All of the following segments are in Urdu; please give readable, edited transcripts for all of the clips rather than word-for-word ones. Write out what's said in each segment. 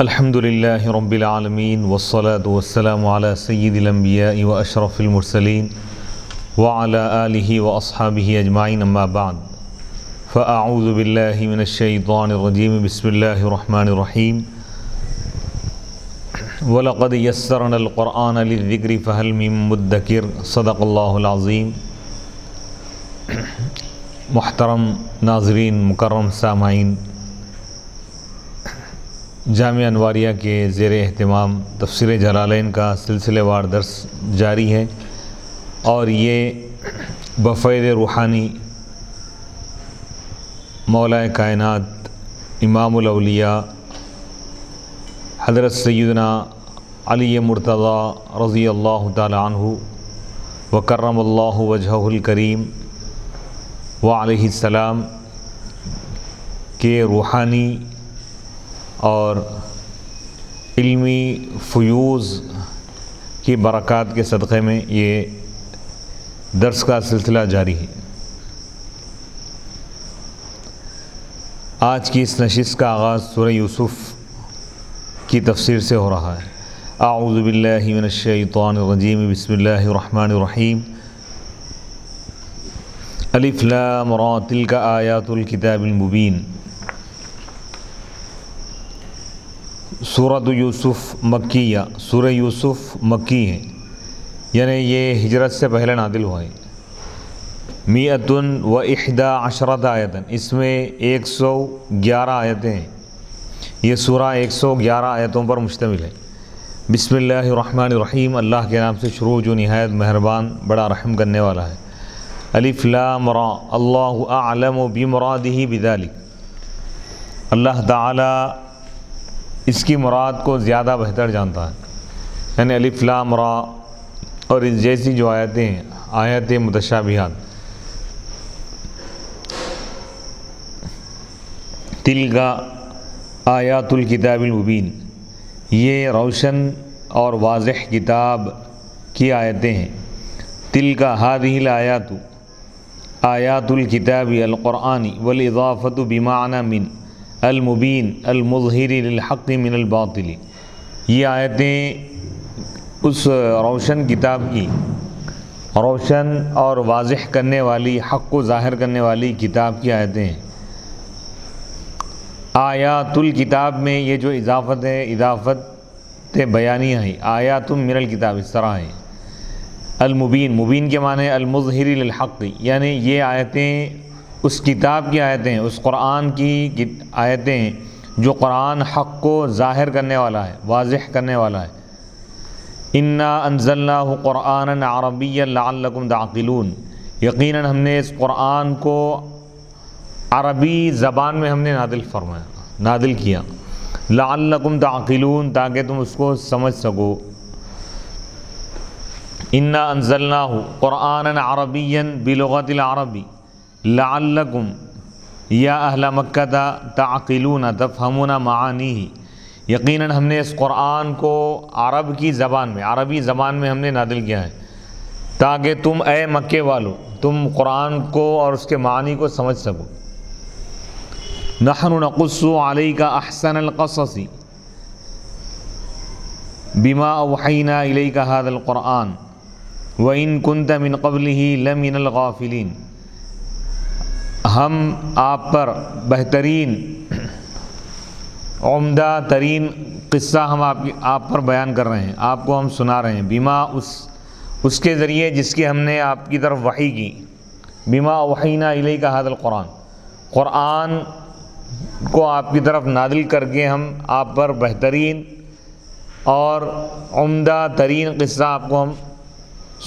الحمد للہ رب العالمین والصلاة والسلام علی سید الانبیاء و اشرف المرسلین وعلی آلہ و اصحابہ اجمعین اما بعد فاعوذ باللہ من الشیطان الرجیم بسم اللہ الرحمن الرحیم وَلَقَدْ يَسَّرْنَا الْقُرْآنَ لِلذِّكْرِ فَهَلْ مِن مُدَّكِرٍ صدق اللہ العظیم۔ محترم ناظرین، مکرم سامعین، جامعہ انواریہ کے زیر اہتمام تفسیر جلالین کا سلسلہ وار درس جاری ہے، اور یہ بفیض روحانی مولا کائنات امام الاولیاء حضرت سیدنا علی مرتضیٰ رضی اللہ تعالی عنہ وکرم اللہ وجہہ الکریم وعلیہ السلام کے روحانی اور علمی فیوز کی برکات کے صدقے میں یہ درس کا سلسلہ جاری ہے۔ آج کی اس نشست کا آغاز سورہ یوسف کی تفسیر سے ہو رہا ہے۔ اعوذ باللہ من الشیطان الرجیم بسم اللہ الرحمن الرحیم۔ الف لام را تلک آیات الکتاب المبین۔ سورۃ یوسف مکیہ، سورہ یوسف مکی ہے، یعنی یہ ہجرت سے پہلے نازل ہوا ہے۔ 111 آیتن، اس میں 111 آیتیں ہیں۔ یہ سورہ 111 آیتوں پر مشتمل ہے۔ بسم اللہ الرحمن الرحیم، اللہ کے نام سے شروع جو نہایت مہربان بڑا رحم کرنے والا ہے۔ الف لام را، اللہ اعلم بمرادہ بذلک، اللہ تعالی اس کی مراد کو زیادہ بہتر جانتا ہے۔ یعنی الف لام را اور اس جیسی جو آیتیں ہیں، آیت متشابہات، تلک آیات الکتاب المبین، یہ روشن اور واضح کتاب کی آیتیں ہیں۔ تلک ہذہ الآیات آیات الکتاب القرآنی والاضافۃ بمعنی من المبین المظہر للحق من الباطل، یہ آیتیں اس روشن کتاب کی، روشن اور واضح کرنے والی، حق کو ظاہر کرنے والی کتاب کی آیتیں ہیں۔ آیات الکتاب میں یہ جو اضافت ہے، اضافت بیانیہ ہے، آیات من الکتاب اس طرح ہے۔ المبین، مبین کے معنی المظہر للحق، یعنی یہ آیتیں اس کتاب کی آیتیں ہیں، اس قرآن کی آیتیں ہیں جو قرآن حق کو ظاہر کرنے والا ہے، واضح کرنے والا ہے۔ انا انزلناہ قرآنا عربیا لعلکم تعقلون، یقیناً ہم نے اس قرآن کو عربی زبان میں ہم نے نازل کیا، لعلکم تعقلون، تاکہ تم اس کو سمجھ سکو۔ انا انزلناہ قرآنا عربیا بلغت العربی لعلکم یا اہل مکہ تعقلون تفہمون معانیہ، یقیناً ہم نے اس قرآن کو عرب کی زبان میں، عربی زبان میں ہم نے نازل کیا ہے، تاکہ تم اے مکے والو، تم قرآن کو اور اس کے معنی کو سمجھ سکو۔ نحن نقص علیک احسن القصص بما اوحینا الیک ھذا القرآن وان کنت من قبلہ لمن الغافلین، ہم آپ پر بہترین، عمدہ ترین قصہ ہم آپ پر بیان کر رہے ہیں، آپ کو ہم سنا رہے ہیں، بما اس کے ذریعے جس کی ہم نے آپ کی طرف وحی کی، بما اوحینا الیک ھذا القرآن، قرآن کو آپ کی طرف نازل کر کے ہم آپ پر بہترین اور عمدہ ترین قصہ آپ کو ہم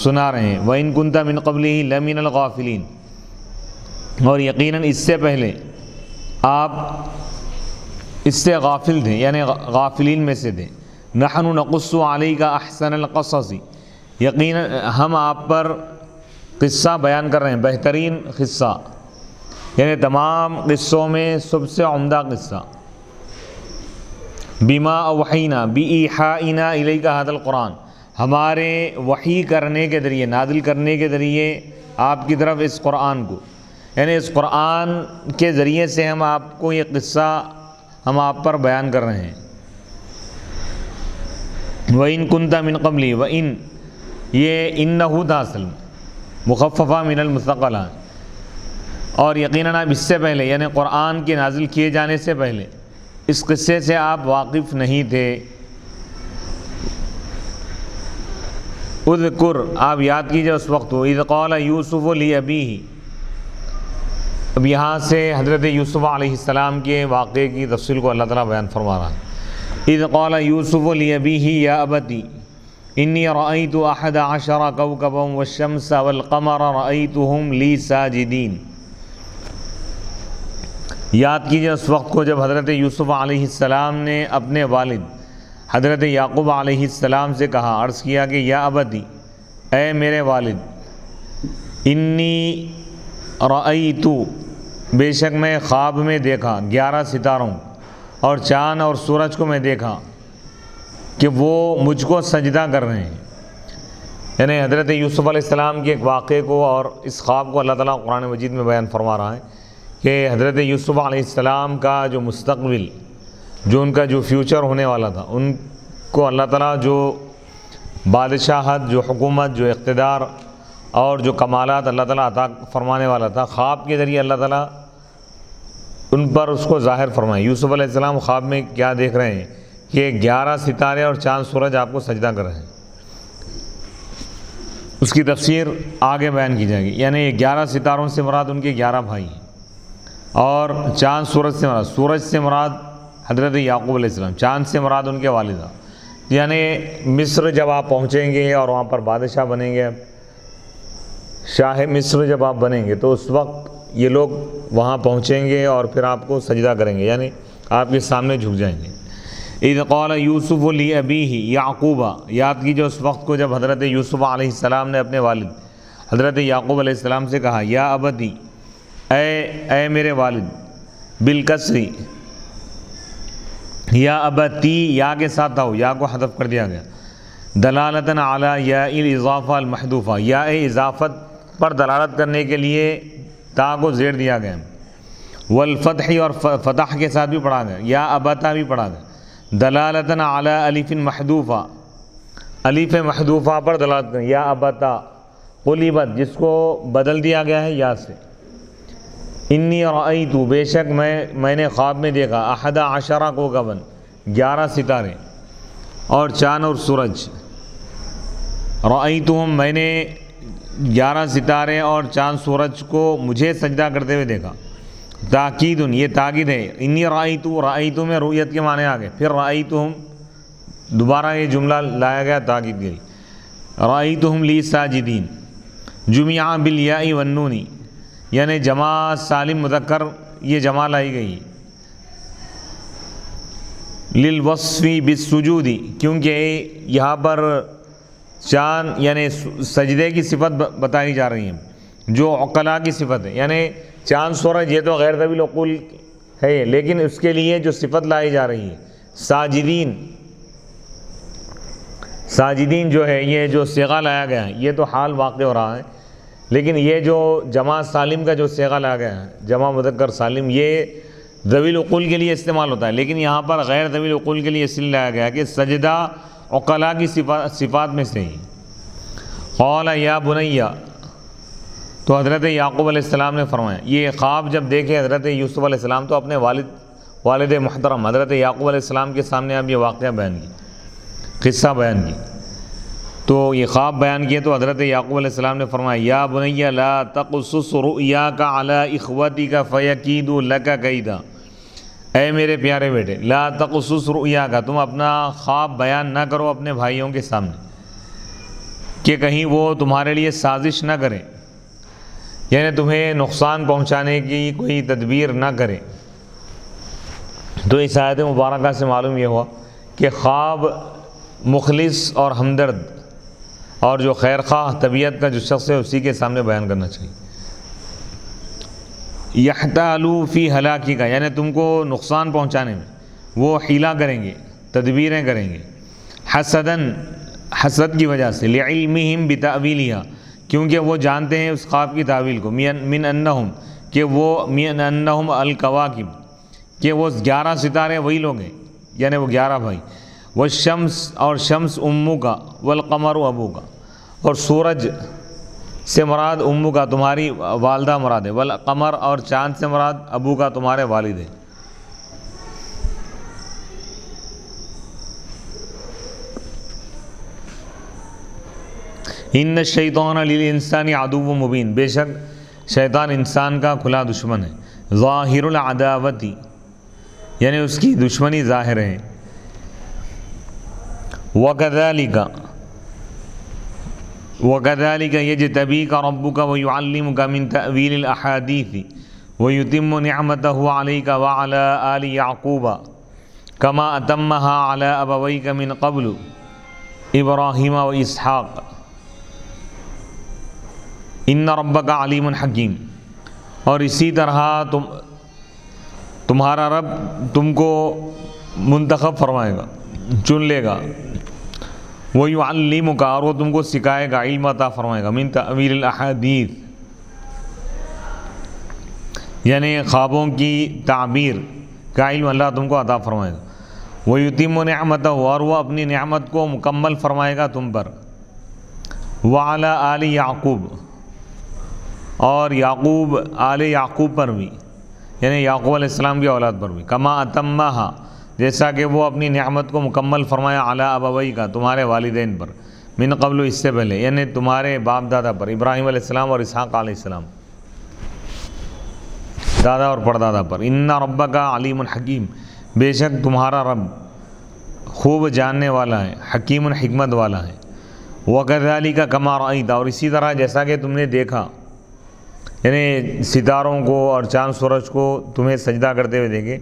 سنا رہے ہیں۔ وَإِن كُنْتَ مِن قَبْلِهِ لَمِنَ الْغَافِلِينَ، اور یقیناً اس سے پہلے آپ اس سے غافل تھے، یعنی غافلین میں سے تھے۔ نحن نقص علیک احسن القصص، یقیناً ہم آپ پر قصہ بیان کر رہے ہیں، بہترین قصہ، یعنی تمام قصوں میں سب سے عمدہ قصہ۔ بما اوحینا، بایحائنا الیک ھذا القرآن، ہمارے وحی کرنے کے ذریعے، نازل کرنے کے ذریعے آپ کی طرف اس قرآن کو، یعنی اس قرآن کے ذریعے سے ہم آپ کو یہ قصہ ہم آپ پر بیان کر رہے ہیں۔ وَإِن كُنْتَ مِن قَبْلِ وَإِن یہ انہو تھا اصل مخففہ من المثقلہ، اور یقیناً آپ اس سے پہلے یعنی قرآن کے نازل کیے جانے سے پہلے اس قصے سے آپ واقف نہیں تھے۔ اذکر آپ یاد کیجئے اس وقت کو، اذ قال یوسف لأبیہ، اب یہاں سے حضرت یوسف علیہ السلام کے واقعے کی تفصیل کو اللہ تعالیٰ بیان فرما رہا ہے۔ اذ قال یوسف لأبیہ یا ابتی انی رأیت احد عشر کوکبا والشمس والقمر رأیتہم لی ساجدین۔ یاد کیجئے اس وقت کو جب حضرت یوسف علیہ السلام نے اپنے والد حضرت یعقوب علیہ السلام سے کہا، عرض کیا کہ یا ابتی، اے میرے والد، انی رأیت، بے شک میں خواب میں دیکھا 11 ستاروں اور چاند اور سورج کو میں دیکھا کہ وہ مجھ کو سجدہ کر رہے ہیں۔ یعنی حضرت یوسف علیہ السلام کے ایک واقعے کو اور اس خواب کو اللہ تعالیٰ قرآن مجید میں بیان فرما رہا ہے کہ حضرت یوسف علیہ السلام کا جو مستقبل، جو ان کا جو فیوچر ہونے والا تھا، ان کو اللہ تعالیٰ جو بادشاہت، جو حکومت، جو اقتدار اور جو کمالات اللہ تعالیٰ عطا فرمانے والا تھا، خواب کے ذریعے اللہ تعالیٰ ان پر اس کو ظاہر فرمائے۔ یوسف علیہ السلام خواب میں کیا دیکھ رہے ہیں کہ 11 ستارے اور چاند سورج آپ کو سجدہ کر رہے ہیں۔ اس کی تفسیر آگے بیان کی جائے گی۔ یعنی یہ 11 ستاروں سے مراد ان کے 11 بھائی ہیں، اور چاند سورج سے مراد حضرت یعقوب علیہ السلام، چاند سے مراد ان کے والدہ۔ یعنی مصر جب آپ پہنچیں گے اور وہاں پر بادشاہ بنیں گے، شاہ مصر جب آپ بنیں گے، تو اس وقت یہ لوگ وہاں پہنچیں گے اور پھر آپ کو سجدہ کریں گے، یعنی آپ کے سامنے جھک جائیں گے۔ اذ قال یوسف لأبیہ یعقوب، یاد کیجئے اس وقت کو جب حضرت یوسف علیہ السلام نے اپنے والد حضرت یعقوب علیہ السلام سے کہا، یا ابتی، اے میرے والد، بالکسری، یا ابتی یا کے ساتھ تھا، یا کو حذف کر دیا گیا، دلالتاً علی یا الاضافہ المحذوفہ، یا اضافت پر دلالت کرنے کے لیے تا کو زیر دیا گیا، والفتح اور فتح کے ساتھ بھی پڑھا گیا، یا ابتا بھی پڑھا گیا، دلالتاً علی الف محذوفہ، الف محذوفہ پر دلالت کریں، یا ابتا قلبت، جس کو بدل دیا گیا ہے یا سے، انی رأیت، بے شک میں نے خواب میں دیکھا، احد عشر کوکبا، 11 ستارے اور چاند اور سورج، رأیتہم، میں نے 11 ستارے اور چاند سورج کو مجھے سجدہ کرتے ہوئے دیکھا۔ تاکید، یہ تاکید ہے، انی رأیت میں رؤیت کے معنی آگے، پھر رأیتہم دوبارہ یہ جملہ لایا گیا تاکید گئی، رأیتہم لی ساجدین، جمع بالیاء والنون، یعنی جمع سالم مذکر یہ جمع لائی گئی، للوصف بالسجود، کیونکہ یہاں پر چاند یعنی سجدے کی صفت بتائی جا رہی ہے، جو عقلاء کی صفت ہے، یعنی چاند سورج یہ تو غیر ذوی العقول ہے، لیکن اس کے لیے جو صفت لائی جا رہی ہے ساجدین، ساجدین جو ہے، یہ جو صیغہ لایا گیا ہے یہ تو حال واقع ہو رہا ہے، لیکن یہ جو جمع سالم کا جو صیغہ لایا گیا ہے، جمع مذکر سالم، یہ ذوی العقول کے لیے استعمال ہوتا ہے، لیکن یہاں پر غیر ذوی العقول کے لیے اس لیے لایا گیا کہ سجدہ عقلاء کی صفات میں سے ہی۔ قال یا بنی، تو حضرت یعقوب علیہ السلام نے فرمایا، یہ خواب جب دیکھے حضرت یوسف علیہ السلام تو اپنے والد محترم حضرت یعقوب علیہ السلام کے سامنے اب یہ واقعہ بیان کی، قصہ بیان کی، تو یہ خواب بیان کیے تو حضرت یعقوب علیہ السلام نے فرمایا، یا بنی لا تقصص رؤیاک علی اخوتک فیکیدوا لک کیدا، اے میرے پیارے بیٹے، لا تقصص رؤیاک، تم اپنا خواب بیان نہ کرو اپنے بھائیوں کے سامنے کہ کہیں وہ تمہارے لیے سازش نہ کریں، یعنی تمہیں نقصان پہنچانے کی کوئی تدبیر نہ کریں۔ تو اس آیت مبارکہ سے معلوم یہ ہوا کہ خواب مخلص اور ہمدرد اور جو خیر خواہ طبیعت کا جو شخص ہے اسی کے سامنے بیان کرنا چاہیے۔ یحتالوا فی ہلاکی کا، یعنی تم کو نقصان پہنچانے میں وہ حیلہ کریں گے، تدبیریں کریں گے، حسدن، حسد کی وجہ سے، لعلمہم بتأویلہا، کیونکہ وہ جانتے ہیں اس خواب کی تعویل کو، من انہم، کہ وہ من انہم الکواکب، کہ وہ 11 ستارے وہی لوگ ہیں، یعنی وہ 11 بھائی، والشمس اور شمس امو کا، والقمر ابو کا، اور سورج سے مراد امو کا تمہاری والدہ مراد ہے، والقمر اور چاند سے مراد ابو کا تمہارے والد ہے۔ ان الشیطان للانسان عدو مبین، بے شک شیطان انسان کا کھلا دشمن ہے، ظاہر العداوتی یعنی اس کی دشمنی ظاہر ہے، وَكَذَلِكَ يَجْتَبِيكَ رَبُّكَ وَيُعَلِّمُكَ مِن تَأْوِيلِ الْأَحَادِيثِ وَيُتِمُّ نِعْمَتَهُ عَلَيْكَ وَعَلَى آلِ يَعْقُوبَ كَمَا أَتَمَّهَا عَلَى أَبَوَيْكَ مِن قَبْلُ إِبْرَاهِيمَ وَإِسْحَاقَ إِنَّ رَبَّكَ عَلِيمٌ حَكِيمٌ۔ اور اسی طرح تمہارا رب تم کو منتخب فرمائے گا، چن لے گا، وَيُعَلِّمُكَ اور وہ تم کو سکھائے گا، علم عطا فرمائے گا، من تأویل الاحادیث یعنی خوابوں کی تعبیر کا علم اللہ تم کو عطا فرمائے گا، وَيُتِمُّ نِعْمَتَهُ اور وہ اپنی نعمت کو مکمل فرمائے گا تم پر، وَعَلَى آلِ یعقوب اور یعقوب آل یعقوب پر بھی یعنی یعقوب علیہ السلام کی اولاد پر بھی، کما اتمہا جیسا کہ وہ اپنی نعمت کو مکمل فرمایا، علی ابوئی کا تمہارے والدین پر، من قبل اس سے پہلے یعنی تمہارے باپ دادا پر، ابراہیم علیہ السلام اور اسحاق علیہ السلام، دادا اور پردادا پر۔ ان ربک علیم حکیم، بے شک تمہارا رب خوب جاننے والا ہے، حکیم حکمت والا ہے۔ وَكَذَلِكَ كَمَا رَأَيْتَ اور اسی طرح جیسا کہ تم نے دیکھا یعنی ستاروں کو اور چاند سورج کو تمہیں سجدہ کرتے ہوئے دیکھے،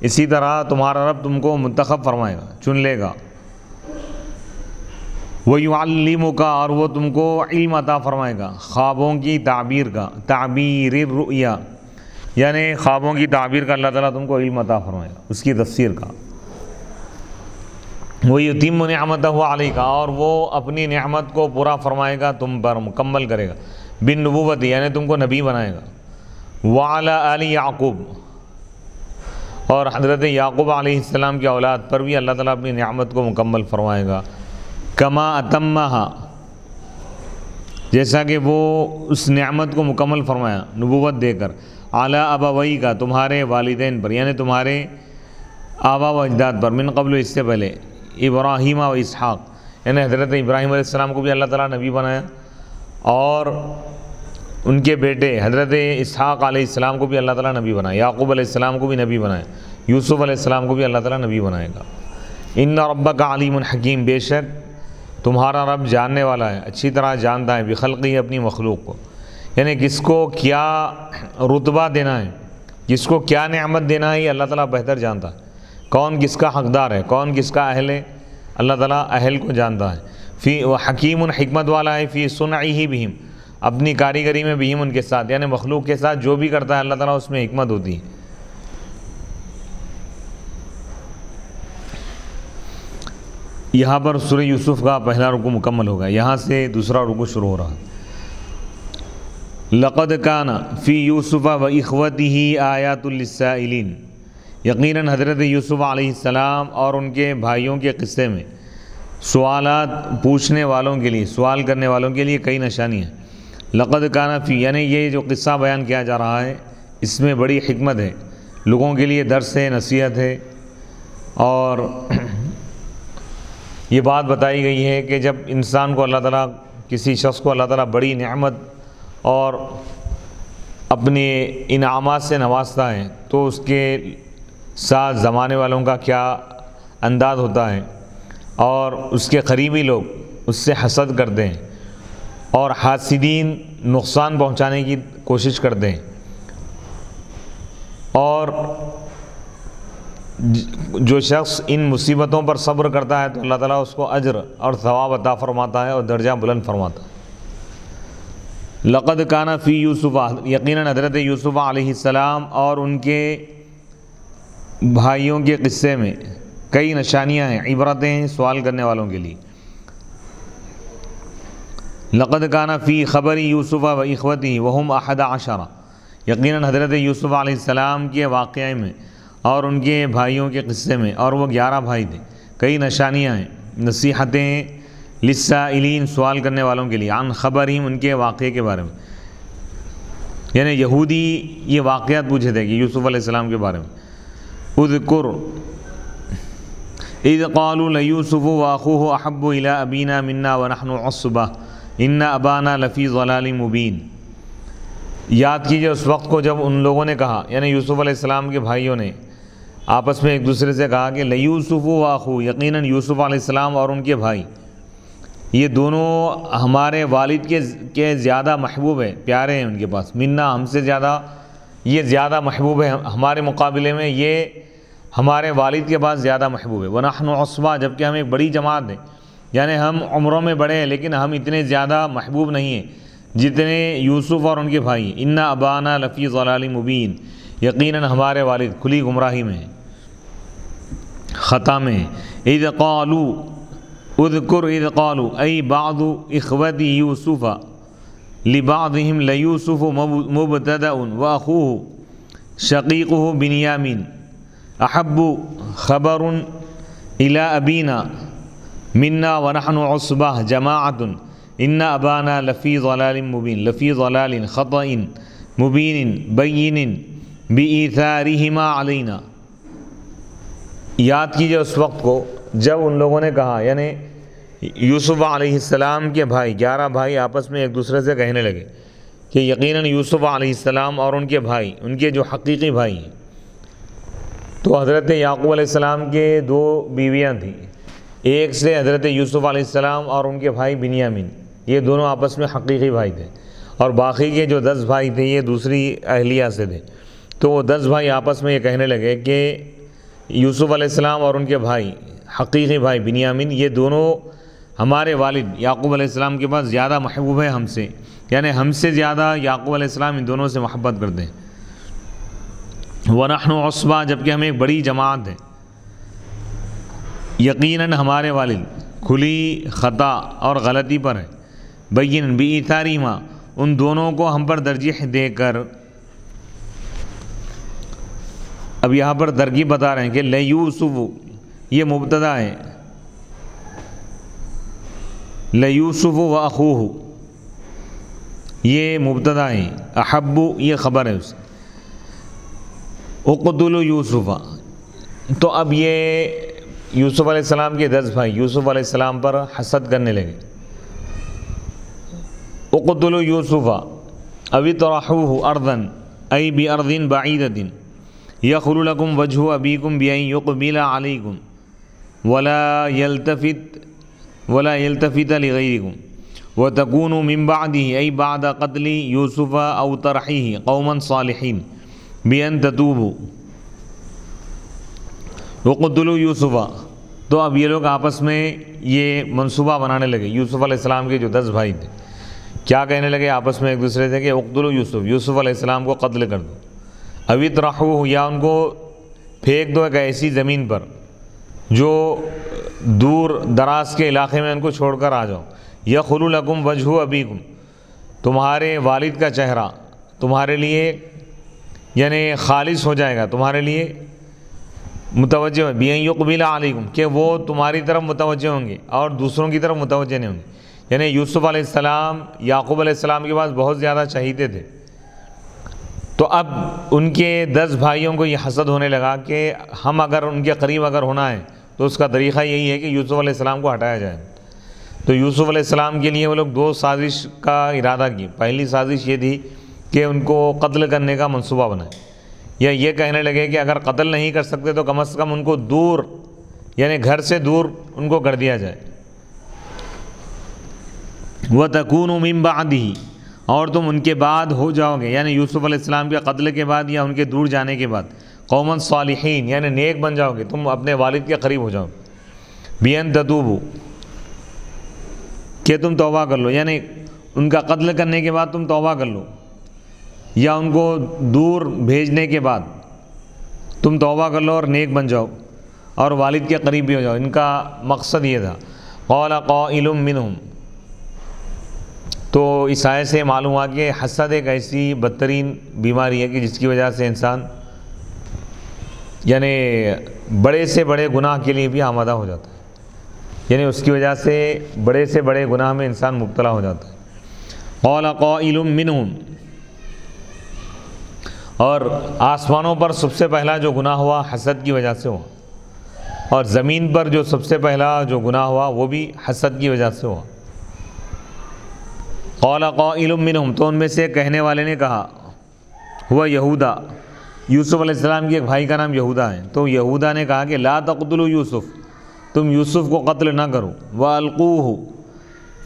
اسی طرح تمہارا رب تم کو منتخب فرمائے گا، چن لے گا۔ وَيُعَلِّمُكَ اور وہ تم کو علم عطا فرمائے گا، خوابوں کی تعبیر کا، تعبیر الرؤیا یعنی خوابوں کی تعبیر کا اللہ تعالیٰ تم کو علم عطا فرمائے گا، اس کی تفسیر کا۔ وَيُتِمُّ نِعْمَتَهُ عَلَيْكَ اور وہ اپنی نعمت کو پورا فرمائے گا تم پر، مکمل کرے گا، بالنبوت یعنی تم کو نبی بنائے گا، وَعَلَى آلِ یعقوب اور حضرت یعقوب علیہ السلام کی اولاد پر بھی اللہ تعالیٰ اپنی نعمت کو مکمل فرمائے گا، کما اتمہا جیسا کہ وہ اس نعمت کو مکمل فرمایا نبوت دے کر، علی ابوئی کا تمہارے والدین پر یعنی تمہارے آبا و اجداد پر، من قبل اس سے پہلے، ابراہیم و اسحاق یعنی حضرت ابراہیم علیہ السلام کو بھی اللہ تعالیٰ نبی بنایا، اور ان کے بیٹے حضرت اسحاق علیہ السلام کو بھی اللہ تعالیٰ نبی بنایا، یعقوب علیہ السلام کو بھی نبی بنایا، یوسف علیہ السلام کو بھی اللہ تعالیٰ نبی بنائے گا۔ ان ربک علیم حکیم، بے شک تمہارا رب جاننے والا ہے، اچھی طرح جانتا ہے، بخلقی اپنی مخلوق کو یعنی کس کو کیا رتبہ دینا ہے، کس کو کیا نعمت دینا ہے، یہ اللہ تعالیٰ بہتر جانتا ہے، کون کس کا حقدار ہے، کون کس کا اہل ہے، اللہ تعالیٰ اہل کو جانتا ہے۔ فی حکیم حکمت والا ہے، فی صنعہ بہم اپنی کاریگری میں، بہم ان کے ساتھ یعنی مخلوق کے ساتھ جو بھی کرتا ہے اللہ تعالیٰ اس میں حکمت ہوتی ہے۔ یہاں پر سورہ یوسف کا پہلا رکوع مکمل ہوگا، یہاں سے دوسرا رکوع شروع ہو رہا ہے۔ لقد کان فی یوسف و اخوتہ آیات للسائلین، یقیناً حضرت یوسف علیہ السلام اور ان کے بھائیوں کے قصے میں سوالات پوچھنے والوں کے لیے، سوال کرنے والوں کے لیے کئی نشانیاں ہیں۔ لقد کان فی یعنی یہ جو قصہ بیان کیا جا رہا ہے اس میں بڑی حکمت ہے، لوگوں کے لیے درس ہے، نصیحت ہے، اور یہ بات بتائی گئی ہے کہ جب انسان کو اللہ تعالیٰ، کسی شخص کو اللہ تعالیٰ بڑی نعمت اور اپنے انعامات سے نوازتا ہے تو اس کے ساتھ زمانے والوں کا کیا انداز ہوتا ہے، اور اس کے قریبی لوگ اس سے حسد کرتے ہیں، اور حاسدین نقصان پہنچانے کی کوشش کرتے ہیں، اور جو شخص ان مصیبتوں پر صبر کرتا ہے تو اللہ تعالیٰ اس کو اجر اور ثواب عطا فرماتا ہے اور درجہ بلند فرماتا ہے۔ لقد کان فی یوسف، یقیناً حضرت یوسف علیہ السلام اور ان کے بھائیوں کے قصے میں کئی نشانیاں ہیں، عبرتیں ہیں سوال کرنے والوں کے لیے۔ لقد کان فی خبر یوسف و اخوتہ وہم 11، یقیناً حضرت یوسف علیہ السلام کے واقعے میں اور ان کے بھائیوں کے قصے میں، اور وہ 11 بھائی تھے، کئی نشانیاں ہیں، نصیحتیں للسائلین سوال کرنے والوں کے لیے، عن خبرہم ان کے واقعے کے بارے میں، یعنی یہودی یہ واقعات پوچھے تھے کہ یوسف علیہ السلام کے بارے میں، اذکر اذ قالوا لیوسف واخوہ احب الی ابینا منا ونحن عصبہ ان ابانا لفی ضلال مبین۔ یاد کیجئے اس وقت کو جب ان لوگوں نے کہا، یعنی یوسف علیہ السلام کے بھائیوں نے آپس میں ایک دوسرے سے کہا کہ لیوسف واخوہ، یقیناً یوسف علیہ السلام اور ان کے بھائی یہ دونوں ہمارے والد کے زیادہ محبوب ہیں، پیارے ہیں ان کے پاس، منا ہم سے زیادہ یہ زیادہ محبوب ہے، ہمارے مقابلے میں یہ ہمارے والد کے پاس زیادہ محبوب ہے، ونحن عصبہ جبکہ ہم ایک بڑی جماعت ہیں، یعنی ہم عمروں میں بڑے ہیں لیکن ہم اتنے زیادہ محبوب نہیں ہیں جتنے یوسف اور ان کے بھائی، ان ابانا لفی ضلال مبین، یقیناً ہمارے والد کھلی گمراہی میں ہیں، خطا میں ہیں۔ اذ قالوا اذکر اذ قالوا ای بعض اخوت یوسف لبعضهم لیوسف مبتدأ واخوه شقیقه بنیامین احب خبر الی ابینا منا ونحن عصبہ جماعت ان ابانا لفی ضلال مبین، لفی ضلال خطأ مبین بین بإیثارہما علینا۔ یاد کیجئے اس وقت کو جب ان لوگوں نے کہا، یعنی یوسف علیہ السلام کے بھائی 11 بھائی آپس میں ایک دوسرے سے کہنے لگے کہ یقیناً یوسف علیہ السلام اور ان کے بھائی، ان کے جو حقیقی بھائی ہیں، تو حضرت یعقوب علیہ السلام کے 2 بیویاں تھیں، ایک سے حضرت یوسف علیہ السلام اور ان کے بھائی بنیامین، یہ دونوں آپس میں حقیقی بھائی تھے، اور باقی کے جو 10 بھائی تھے یہ دوسری اہلیہ سے تھے۔ تو وہ 10 بھائی آپس میں یہ کہنے لگے کہ یوسف علیہ السلام اور ان کے بھائی حقیقی بھائی بنیامین یہ دونوں ہمارے والد یعقوب علیہ السلام کے پاس زیادہ محبوب ہیں ہم سے، یعنی ہم سے زیادہ یعقوب علیہ السلام ان دونوں سے محبت کرتے ہیں۔ وَنَحْنُ عُصْبَةٌ جبکہ ہم ایک بڑی جماعت ہے، یقیناً ہمارے والد کھلی خطا اور غلطی پر ہے، بین بِإِيثَارِهِمَا ان دونوں کو ہم پر ترجیح دے کر۔ اب یہاں پر ترکیب بتا رہے ہیں کہ لیوسف یہ مبتدا ہے، لیوسف و اخوہ یہ مبتدا ہے، احب یہ خبر ہے اس، اقتلوا یوسف، تو اب یہ یوسف علیہ السلام کے 10 بھائی یوسف علیہ السلام پر حسد کرنے لگے، اقتلوا یوسف او اطرحوه ارضا ای بارض بعیدۃ یخل لکم وجہ ابیکم بان یقبل علیکم ولا یلتفت لغیرکم وتکونوا من بعده ای بعد قتل یوسف او طرحه قوما صالحین بان تتوبوا وقتلوا یوسف۔ تو اب یہ لوگ آپس میں یہ منصوبہ بنانے لگے، یوسف علیہ السلام کے جو 10 بھائی تھے کیا کہنے لگے آپس میں ایک دوسرے سے کہ اقتلوا یوسف، یوسف علیہ السلام کو قتل کر دو، او اطرحوه یا ان کو پھینک دو ایک ایسی زمین پر جو دور دراز کے علاقے میں ان کو چھوڑ کر آ جاؤ، یخل لکم وجہ ابیکم تمہارے والد کا چہرہ تمہارے لیے یعنی خالص ہو جائے گا، تمہارے لیے متوجہ ہے، بان یقبل علیکم کہ وہ تمہاری طرف متوجہ ہوں گے اور دوسروں کی طرف متوجہ نہیں ہوں گے، یعنی یوسف علیہ السلام یعقوب علیہ السلام کے پاس بہت زیادہ چہیتے تھے، تو اب ان کے 10 بھائیوں کو یہ حسد ہونے لگا کہ ہم اگر ان کے قریب اگر ہونا ہے تو اس کا طریقہ یہی ہے کہ یوسف علیہ السلام کو ہٹایا جائے۔ تو یوسف علیہ السلام کے لیے وہ لوگ 2 سازش کا ارادہ کی، پہلی سازش یہ تھی کہ ان کو قتل کرنے کا منصوبہ بنائے، یا یہ کہنے لگے کہ اگر قتل نہیں کر سکتے تو کم از کم ان کو دور یعنی گھر سے دور ان کو کر دیا جائے، وَتَكُونُوا مِن بَعْدِهِ اور تم ان کے بعد ہو جاؤ گے، یعنی یوسف علیہ السلام کے قتل کے بعد یا ان کے دور جانے کے بعد قوما صالحین یعنی نیک بن جاؤ گے، تم اپنے والد کے قریب ہو جاؤ گے، بِأَن تَتُوبُوا کہ تم توبہ کر لو، یعنی ان کا قتل کرنے کے بعد تم توبہ کر لو، یا ان کو دور بھیجنے کے بعد تم توبہ کر لو اور نیک بن جاؤ اور والد کے قریب بھی ہو جاؤ۔ ان کا مقصد یہ تھا۔ قال قائل منہم، تو اس آیت سے معلوم ہوا کہ حسد ایک ایسی بدترین بیماری ہے کہ جس کی وجہ سے انسان یعنی بڑے سے بڑے گناہ کے لیے بھی آمادہ ہو جاتا ہے، یعنی اس کی وجہ سے بڑے سے بڑے گناہ میں انسان مبتلا ہو جاتا ہے۔ قال قائل منہم، اور آسمانوں پر سب سے پہلا جو گناہ ہوا حسد کی وجہ سے ہوا، اور زمین پر جو سب سے پہلا جو گناہ ہوا وہ بھی حسد کی وجہ سے ہوا۔ قال قائل منہم، تو ان میں سے کہنے والے نے کہا، ہوا یہودا، یوسف علیہ السلام کے ایک بھائی کا نام یہودا ہے، تو یہودا نے کہا کہ لا تقتلوا یوسف، تم یوسف کو قتل نہ کرو، وَأَلْقُوهُ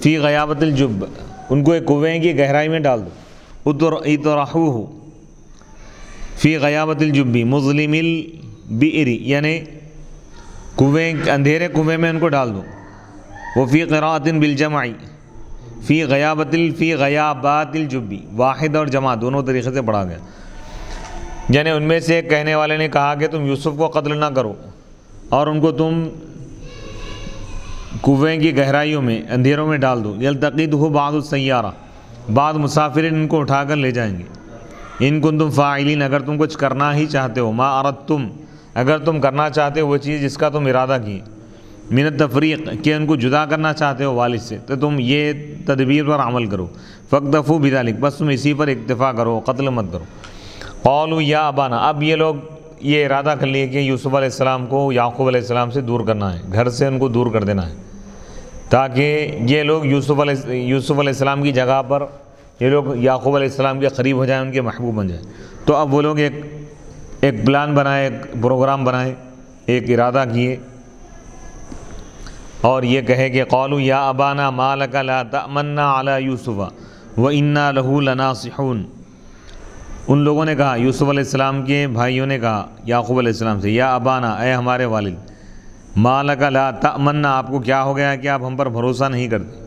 فِي غَيَابَةِ الْجُبِّ، ان کو ایک کنویں کی گہرائی میں ڈال دو، اطرحوه فی غیابۃ الجب مظلم البئر، یعنی کنویں، اندھیرے کنویں میں ان کو ڈال دو۔ وفی قراءۃ بالجمع فی غیابات الجب، واحد اور جمع دونوں طریقے سے پڑھا گیا، یعنی ان میں سے ایک کہنے والے نے کہا کہ تم یوسف کو قتل نہ کرو اور ان کو تم کنویں کی گہرائیوں میں اندھیروں میں ڈال دو۔ یلتقطہ بعض السیارہ، بعض مسافرین ان کو اٹھا کر لے جائیں گے۔ ان کنتم فاعلین، اگر تم کچھ کرنا ہی چاہتے ہو، ما اردتم، اگر تم کرنا چاہتے ہو وہ چیز جس کا تم ارادہ کیے، من التفریق، کہ ان کو جدا کرنا چاہتے ہو والد سے، تو تم یہ تدبیر پر عمل کرو۔ فاکتفوا بذلک، بس تم اسی پر اکتفا کرو، قتل مت کرو۔ قالوا یا ابانا، اب یہ لوگ یہ ارادہ کر لیے کہ یوسف علیہ السلام کو یعقوب علیہ السلام سے دور کرنا ہے، گھر سے ان کو دور کر دینا ہے، تاکہ یہ لوگ یوسف علیہ السلام کی جگہ پر یہ لوگ یعقوب علیہ السلام کے قریب ہو جائیں، ان کے محبوب بن جائیں۔ تو اب وہ لوگ ایک پلان بنائے، ایک پروگرام بنائے، ایک ارادہ کیے اور یہ کہے کہ قالوا یا ابانا ما لک لا تأمنا علی یوسف وإنا لہ لناصحون، ان لوگوں نے کہا، یوسف علیہ السلام کے بھائیوں نے کہا یعقوب علیہ السلام سے، یا ابانا، اے ہمارے والد، ما لک لا تأمنا، آپ کو کیا ہو گیا کہ آپ ہم پر بھروسہ نہیں کرتے،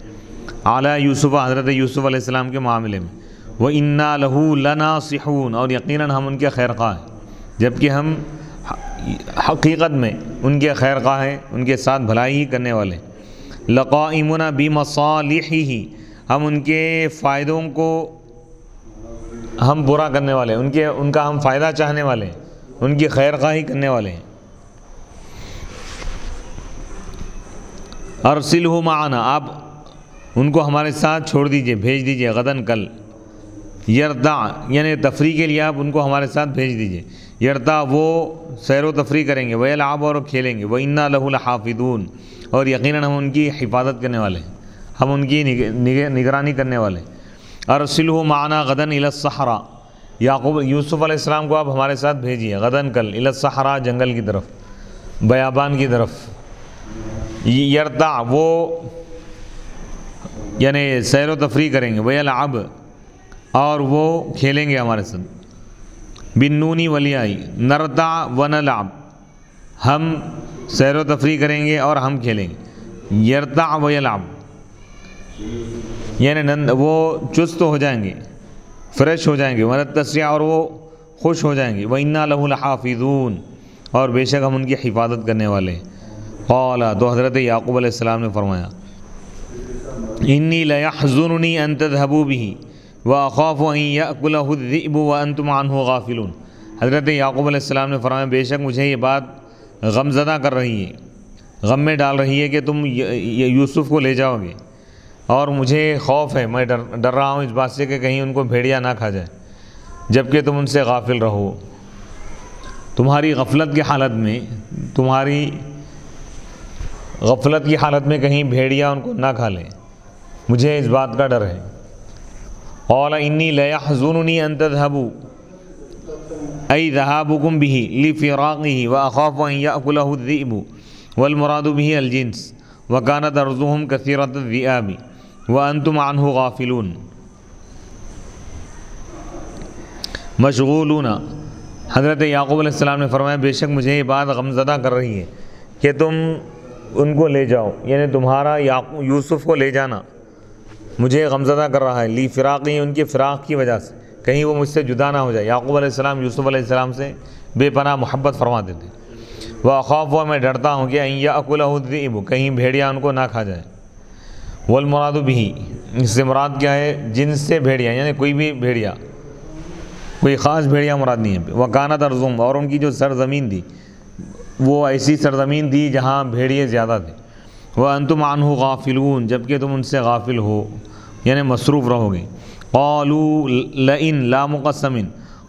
علی یوسف، حضرت یوسف علیہ السلام کے معاملے میں، وإنا لہ لناصحون، اور یقیناً ہم ان کے خیر خواہ ہیں، جبکہ ہم حقیقت میں ان کے خیر خواہ ہیں، ان کے ساتھ بھلائی ہی کرنے والے، لقائمون بمصالحہ، ہم ان کے فائدوں کو ہم برا کرنے والے ہیں، ان کا ہم فائدہ چاہنے والے ہیں، ان کی خیر خواہی کرنے والے ہیں۔ ارسلہ معنا، آپ ان کو ہمارے ساتھ چھوڑ دیجئے، بھیج دیجئے، غدن، کل، یرتع، یعنی تفریح کے لیے آپ ان کو ہمارے ساتھ بھیج دیجئے، یرتع، وہ سیر و تفریح کریں گے، ویلعب، اور کھیلیں گے، وإنا لہ لحافظون، اور یقیناً ہم ان کی حفاظت کرنے والے ہیں، ہم ان کی نگرانی کرنے والے ہیں۔ ارسلہ معنا غدن الی الصحراء، یوسف علیہ السلام کو آپ ہمارے ساتھ بھیجیے، غدن، کل، الی الصحراء، جنگل کی طرف، بیابان کی طرف، یرتع، وہ یعنی سیر و تفریح کریں گے، ویلعب، اور وہ کھیلیں گے ہمارے ساتھ، بالنون والیاء، نرتع ونلعب، ہم سیر و تفریح کریں گے اور ہم کھیلیں گے، یرتع ویلعب، یعنی وہ چست ہو جائیں گے، فریش ہو جائیں گے، ونتسع، اور وہ خوش ہو جائیں گے، وإنا لہ لحافظون، اور بے شک ہم ان کی حفاظت کرنے والے ہیں۔ قال، تو حضرت یعقوب علیہ السلام نے فرمایا، انی لیحزننی ان تذهبوا به واخاف ان یأکلہ الذئب وانتم عنہ غافلون، حضرت یعقوب علیہ السلام نے فرمایا، بے شک مجھے یہ بات غمزدہ کر رہی ہے، غم میں ڈال رہی ہے کہ تم یوسف کو لے جاؤ گے، اور مجھے خوف ہے، میں ڈر رہا ہوں اس بات سے کہ کہیں ان کو بھیڑیا نہ کھا جائے، جبکہ تم ان سے غافل رہو، تمہاری غفلت کی حالت میں کہیں بھیڑیا ان کو نہ کھا لیں، مجھے اس بات کا ڈر ہے۔ قال انی لیحزننی ان تذهبوا، ای ذهابکم به لفراقه واخاف ان یأکلہ الذئب، والمراد به الجنس، وکانت ارضهم کثیرۃ الذئاب وانتم عنہ غافلون مشغولون، حضرت یعقوب علیہ السلام نے فرمایا، بے شک مجھے یہ بات غمزدہ کر رہی ہے کہ تم ان کو لے جاؤ، یعنی تمہارا یوسف کو لے جانا مجھے غمزدہ کر رہا ہے، لی فراقی، ان کے فراق کی وجہ سے، کہیں وہ مجھ سے جدا نہ ہو جائے۔ یعقوب علیہ السلام یوسف علیہ السلام سے بے پناہ محبت فرماتے تھے۔ وَأَخَافُ، میں ڈرتا ہوں کہ أَن يَأْكُلَهُ الذِّئْبُ، کہیں بھیڑیا ان کو نہ کھا جائے۔ وَالْمُرَادُ بِهِ، اس سے مراد کیا ہے؟ جنس سے بھیڑیا، یعنی کوئی بھی بھیڑیا، کوئی خاص بھیڑیا مراد نہیں ہے. وکانت ارضم، اور ان کی جو سرزمین تھی وہ ایسی سرزمین تھی جہاں بھیڑیے زیادہ تھے. وانتم عنہ غافلون، جبکہ تم ان سے غافل ہو یعنی مصروف رہو گے. قالوا لئن لا مقسم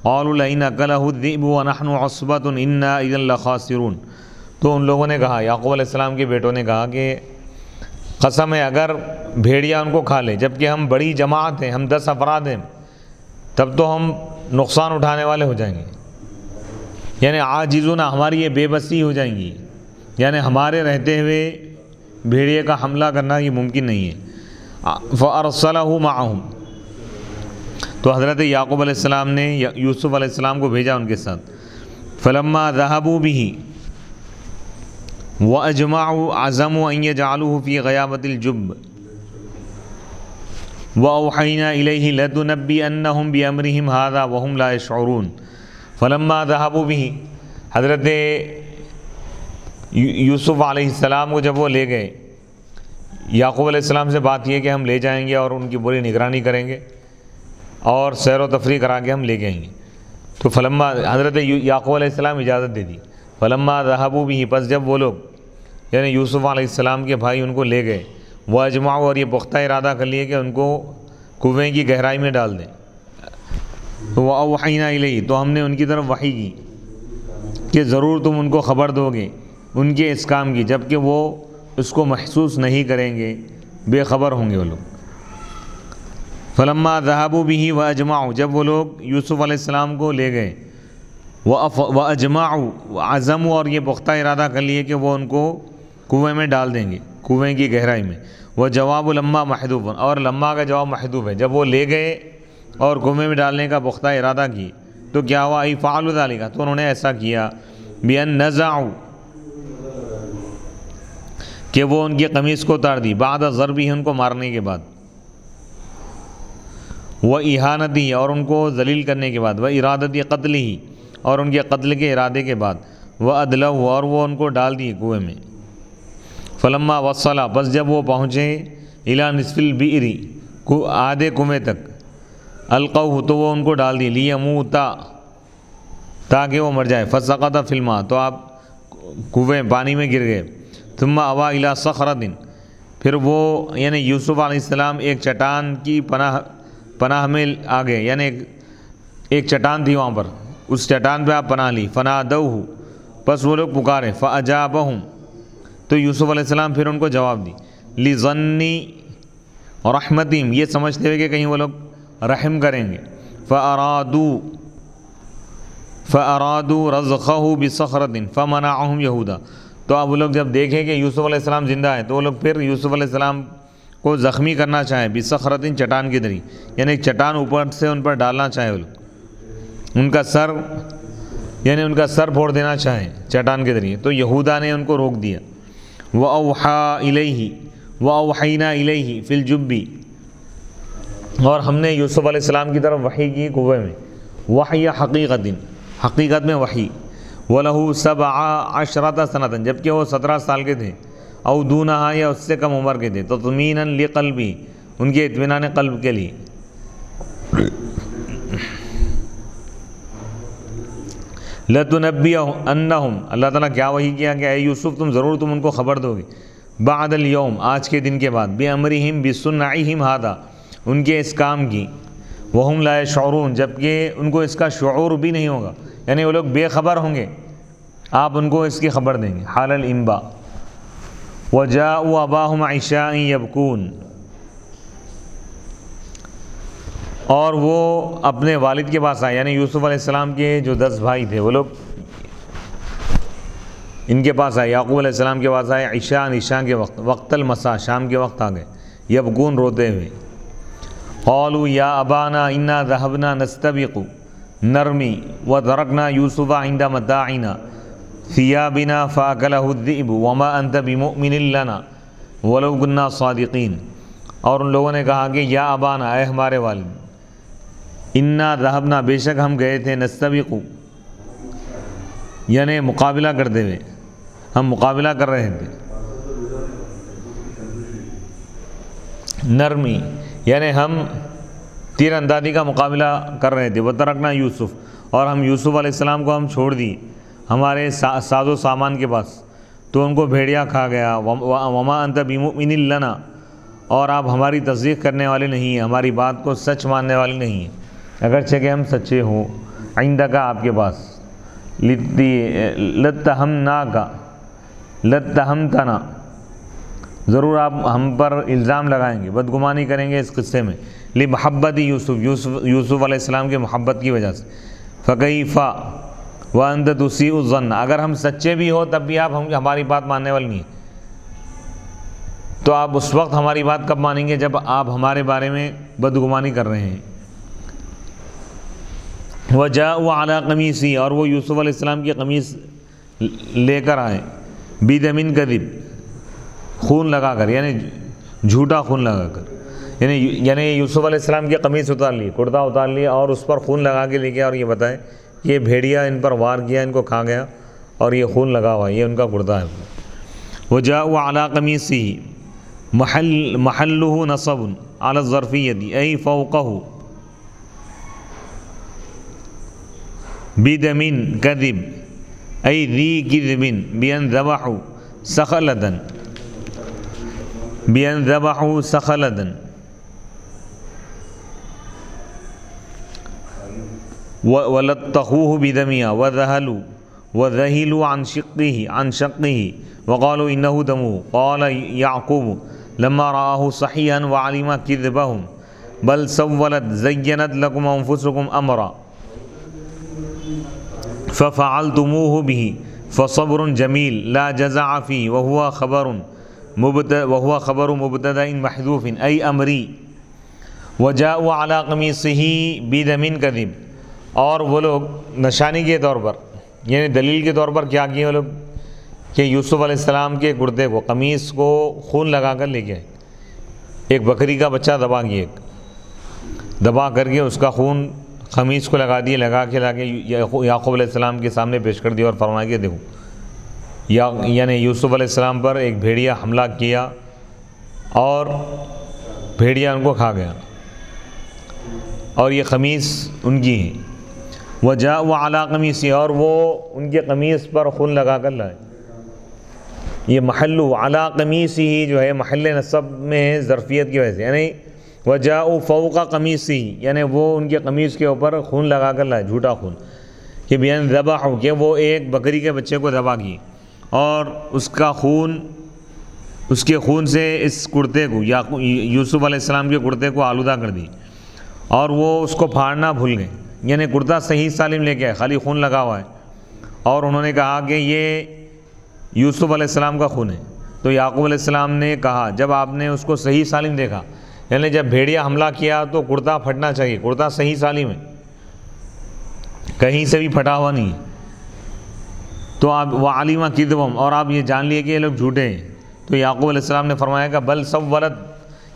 قالوا لئن اکلہ الذئب ونحن عصبۃ انا اذا لخاسرون. تو ان لوگوں نے کہا، یعقوب علیہ السلام کے بیٹوں نے کہا کہ قسم ہے اگر بھیڑیا ان کو کھا لے جبکہ ہم بڑی جماعت ہیں، ہم 10 افراد ہیں، تب تو ہم نقصان اٹھانے والے ہو جائیں گے. یعنی عاجزون، ہماری یہ بے بسی ہو جائیں گی، یعنی ہمارے رہتے ہوئے بھیڑیے کا حملہ کرنا یہ ممکن نہیں ہے. فارسلہ معہم، تو حضرت یعقوب علیہ السلام نے یوسف علیہ السلام کو بھیجا ان کے ساتھ. فلما ذهبوا به واجمعوا عزموا ان يجعلوه في غيابة الجب واوحينا اليه لتنبئنهم بامرهم هذا وهم لا يشعرون. فلما ذهبوا به، حضرت یوسف علیہ السلام کو جب وہ لے گئے، یعقوب علیہ السلام سے بات یہ کہ ہم لے جائیں گے اور ان کی بری نگرانی کریں گے اور سیر و تفریح کرا کے ہم لے کے آئیں گے. تو فلما، حضرت یعقوب علیہ السلام اجازت دے دی. فلما ذهبوا به، پس جب وہ لوگ یعنی یوسف علیہ السلام کے بھائی ان کو لے گئے، وہ اجمعوا، اور یہ پختہ ارادہ کر لیے کہ ان کو کنویں کی گہرائی میں ڈال دیں. وَأَوْحَيْنَا إِلَيْهِ، تو ہم نے ان کی طرف وحی کی کہ ضرور تم ان کو خبر دو گے ان کے اس کام کی، جبکہ وہ اس کو محسوس نہیں کریں گے، بے خبر ہوں گے وہ لوگ. فلما ذهبوا به واجمعوا، جب وہ لوگ یوسف علیہ السلام کو لے گئے، واجمعوا، عزموا، اور یہ پختہ ارادہ کر لیے کہ وہ ان کو کنویں میں ڈال دیں گے، کنویں کی گہرائی میں. وہ جواب لما محذوف، اور لما کا جواب محذوف ہے. جب وہ لے گئے اور کنویں میں ڈالنے کا پختہ ارادہ کی تو کیا ہوا؟ ای فعلوا ذلک، تو انہوں نے ایسا کیا. بأن نزعوا، کہ وہ ان کی قمیص کو اتار دی، بعد ضربہ، ان کو مارنے کے بعد، وہ اہانتی، اور ان کو ذلیل کرنے کے بعد، وہ ارادتی قتل ہی، اور ان کے قتل کے ارادے کے بعد، وہ ادلہ، اور وہ ان کو ڈال دیے کنویں میں. فلما وصلا، بس جب وہ پہنچے، الی نصف البئر، آدھے کنویں تک، القوہ، تو وہ ان کو ڈال دی، لیموتا، تاکہ وہ مر جائے. فسقط فی الماء، تو آپ کنویں پانی میں گر گئے. ثم اوا الی صخرۃ، پھر وہ یعنی یوسف علیہ السلام ایک چٹان کی پناہ میں آ گئے، یعنی ایک چٹان تھی وہاں پر، اس چٹان پہ آپ پناہ لی. فنادوہ، پس وہ لوگ پکارے. فاجابہم، تو یوسف علیہ السلام پھر ان کو جواب دی. لظنی رحمتہم، یہ سمجھتے ہوئے کہ کہیں وہ لوگ رحم کریں گے. فارادوا رزقہ بصخرۃ فمنعہم یہودا، تو اب وہ لوگ جب دیکھیں کہ یوسف علیہ السلام زندہ ہے تو وہ لوگ پھر یوسف علیہ السلام کو زخمی کرنا چاہیں، بصخرۃ، چٹان کی طرح، یعنی ایک چٹان اوپر سے ان پر ڈالنا چاہیں، وہ لوگ ان کا سر، یعنی ان کا سر پھوڑ دینا چاہیں چٹان کے ذریعے. تو یہودا نے ان کو روک دیا. وَأَوْحَىٰ إِلَيْهِ وَأَوْحَيْنَا إِلَيْهِ فِي الْجُبِّ، اور ہم نے یوسف علیہ السلام کی طرف وحی کی کنویں میں. وحی حقیقت، حقیقت میں وحی. وَلَهُ 17 سنة، جبکہ وہ 17 سال کے تھے. او دونہا، یا اس سے کم عمر کے تھے. تطمیناً لقلبی، ان کے اطمینان قلب کے لیے. لَتُنَبِّئَنَّهُمْ، اللہ تعالیٰ کیا وحی کیا کہ اے یوسف تم ان کو خبر دو گے، بعد اليوم، آج کے دن کے بعد، بِأَمْرِهِمْ بِسُنَّعِهِمْ هَذَا، ان کے اس کام کی. وَهُمْ لَا يَشْعُرُونَ، جبکہ ان کو اس کا شعور بھی نہیں ہوگا، یعنی وہ لوگ بے خبر ہوں گے، آپ ان کو اس کی خبر دیں گے. حال الانباء. وَجَاءُوا أَبَاهُمْ عِشَاءً يَبْكُونَ، اور وہ اپنے والد کے پاس آئے، یعنی یوسف علیہ السلام کے جو 10 بھائی تھے وہ لوگ ان کے پاس آئے، یعقوب علیہ السلام کے پاس آئے. عشاء کے وقت، وقت المساء، شام کے وقت آ گئے. یبکون، روتے ہوئے. قالوا یا ابانا انا ذهبنا نستبق نرمی وترکنا یوسف عند متاعنا ثیابنا فاکلہ الذئب وما انت بمؤمن لنا ولو كنا صادقین. اور ان لوگوں نے کہا کہ یا ابانا، اے ہمارے والد، انا ذهبنا، بے شک ہم گئے تھے، نستبق، یعنی مقابلہ کرتے ہوئے، ہم مقابلہ کر رہے تھے. نرمی، یعنی ہم تیر اندازی کا مقابلہ کر رہے تھے۔ وَتَرَكْنَا یوسف، اور ہم یوسف علیہ السلام کو ہم چھوڑ دی ہمارے ساز و سامان کے پاس، تو ان کو بھیڑیا کھا گیا۔ وَمَا أَنْتَ بِمُؤْمِنٍ لَنَا، اور آپ ہماری تصدیق کرنے والے نہیں ہیں، ہماری بات کو سچ ماننے والے نہیں ہیں، اگرچہ کہ ہم سچے ہوں۔ عندک، آپ کے پاس، لَتَّهَمْتَنَا، ضرور آپ ہم پر الزام لگائیں گے، بدگمانی کریں گے اس قصے میں۔ لِمَحَبَّتِ یوسف علیہ السلام کے محبت کی وجہ سے۔ فَكَيْفَ وَأَنْتَ تُسِيءُ الظَّنَّ، اگر ہم سچے بھی ہو تب بھی آپ ہماری بات ماننے والے نہیں ہیں، تو آپ اس وقت ہماری بات کب مانیں گے جب آپ ہمارے بارے میں بدگمانی کر رہے ہیں۔ وَجَاءُوا عَلَىٰ قَمِيصِهِ، اور وہ یوسف علیہ السلام کی قمیص لے کر آئے، بِدَمٍ كَذِبٍ، خون لگا کر، یعنی جھوٹا خون لگا کر، یعنی یوسف علیہ السلام کی قمیص اتار لی، کرتا اتار لیا اور اس پر خون لگا کے لے گیا، اور یہ بتائیں یہ بھیڑیا ان پر وار کیا، ان کو کھا گیا، اور یہ خون لگا ہوا ہے، یہ ان کا کرتا ہے۔ وَجَاءُوا عَلَىٰ قَمِيصِهِ محلہ نصب علی الظرفیۃ ای فوقہ بدم کذب ای ذی کذب بأن ذبحوا سخلدا ولطخوه بدمها وذهلوا عن شقه وقالوا انه دمه قال يعقوب لما رآه صحيحا وعلم كذبهم بل سولت زينت لكم انفسكم امرا ففعلتموه به فصبر جميل لا جزع فيه وهو خبر مبتدأ محذوف اي امری۔ وجاءوا على قميصه بدم كذب، اور وہ لوگ نشانی کے طور پر، یعنی دلیل کے طور پر کیا کیے وہ لوگ کہ یوسف علیہ السلام کے گردے کو، قمیص کو خون لگا کر لے گئے، ایک بکری کا بچہ دبا کر کے اس کا خون قمیص کو لگا کے یعقوب علیہ السلام کے سامنے پیش کر دیا اور فرمایا کہ دیکھو، یعنی یوسف علیہ السلام پر ایک بھیڑیا حملہ کیا اور بھیڑیا ان کو کھا گیا، اور یہ قمیص ان کی ہے۔ وَجَاءُوا عَلَىٰ قَمِيصِهِ، اور وہ ان کے قمیص پر خون لگا کر لائے۔ یہ محلو عَلَىٰ قَمِيصِهِ جو ہے محل نصب میں ہے ظرفیت کی وجہ سے، یعنی وَجَاءُوا فَوْقَ قَمِيصِهِ، یعنی وہ ان کے قمیص کے اوپر خون لگا کر لائے، جھوٹا خون، کہ بِأَن ذَبَحُوا، کہ وہ ایک بکری کے بچے کو ذبح کی اور اس کے خون سے اس کرتے کو، یوسف علیہ السلام کے کرتے کو آلودہ کر دی، اور وہ اس کو پھاڑنا بھول گئے، یعنی کرتا صحیح سالم لے کے آئے، خالی خون لگا ہوا ہے، اور انہوں نے کہا کہ یہ یوسف علیہ السلام کا خون ہے۔ تو یعقوب علیہ السلام نے کہا جب آپ نے اس کو صحیح سالم دیکھا، یعنی جب بھیڑیا حملہ کیا تو کرتا پھٹنا چاہیے، کرتا صحیح سالم ہے، کہیں سے بھی پھٹا ہوا نہیں، تو آپ وعلم کذبہم، اور آپ یہ جان لیے کہ یہ لوگ جھوٹے ہیں۔ تو یعقوب علیہ السلام نے فرمایا کہ بل سولت،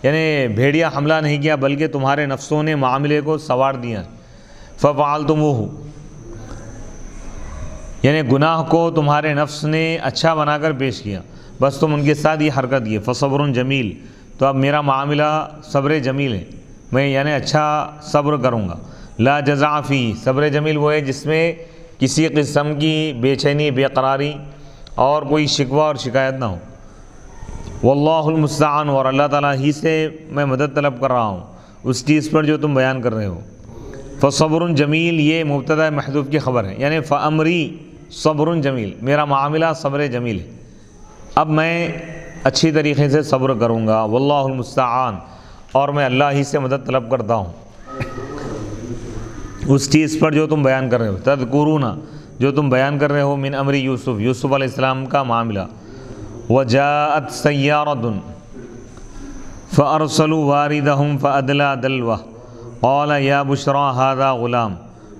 یعنی بھیڑیا حملہ نہیں کیا بلکہ تمہارے نفسوں نے معاملے کو سوار دیا، ففعلتموہ، یعنی گناہ کو تمہارے نفس نے اچھا بنا کر پیش کیا، بس تم ان کے ساتھ یہ حرکت کی، فصبر جمیل، تو اب میرا معاملہ صبر جمیل ہے، میں یعنی اچھا صبر کروں گا۔ لا جزع فی، صبر جمیل وہ ہے جس میں کسی قسم کی بے چینی، بے قراری اور کوئی شکوہ اور شکایت نہ ہو۔ واللہ المستعان، اور اللہ تعالیٰ ہی سے میں مدد طلب کر رہا ہوں اس چیز پر جو تم بیان کر رہے ہو۔ فصبر جمیل، یہ مبتدا محذوف کی خبر ہے، یعنی فامری صبر جمیل، میرا معاملہ صبر جمیل ہے، اب میں اچھی طریقے سے صبر کروں گا۔ واللہ المستعان، اور میں اللہ ہی سے مدد طلب کرتا ہوں اس چیز پر جو تم بیان کر رہے ہو۔ تذکرون، جو تم بیان کر رہے ہو، من امر یوسف علیہ السلام کا معاملہ۔ وجاءت سیارۃ فارسلوا واردہم فادلی دلوہ قال یا بشرا ھذا غلام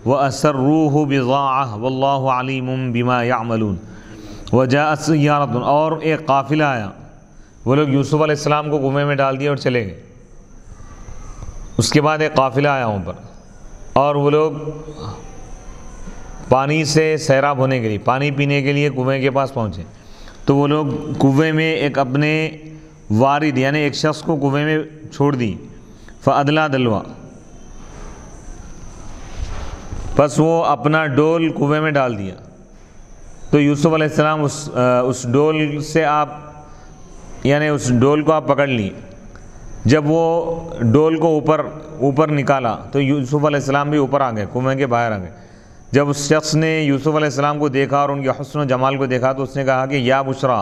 واسروہ بضاعہ واللہ علیم بما یعملون۔ وجاءت سیارۃ، اور ایک قافلہ آیا، وہ لوگ یوسف علیہ السلام کو کنویں میں ڈال دیا اور چلے گئے، اس کے بعد ایک قافلہ آیا وہاں پر، اور وہ لوگ پانی سے سیراب ہونے کے لیے، پانی پینے کے لیے کنویں کے پاس پہنچے، تو وہ لوگ کنویں میں ایک اپنے وارد، یعنی ایک شخص کو کنویں میں چھوڑ دی، فادلا دلوا، پس وہ اپنا ڈول کنویں میں ڈال دیا۔ تو یوسف علیہ السلام اس ڈول سے آپ یعنی اس ڈول کو آپ پکڑ لی۔ جب وہ ڈول کو اوپر نکالا تو یوسف علیہ السلام بھی اوپر آ گئے، کنویں کے باہر آ گئے۔ جب اس شخص نے یوسف علیہ السلام کو دیکھا اور ان کے حسن و جمال کو دیکھا تو اس نے کہا کہ یا بشرا،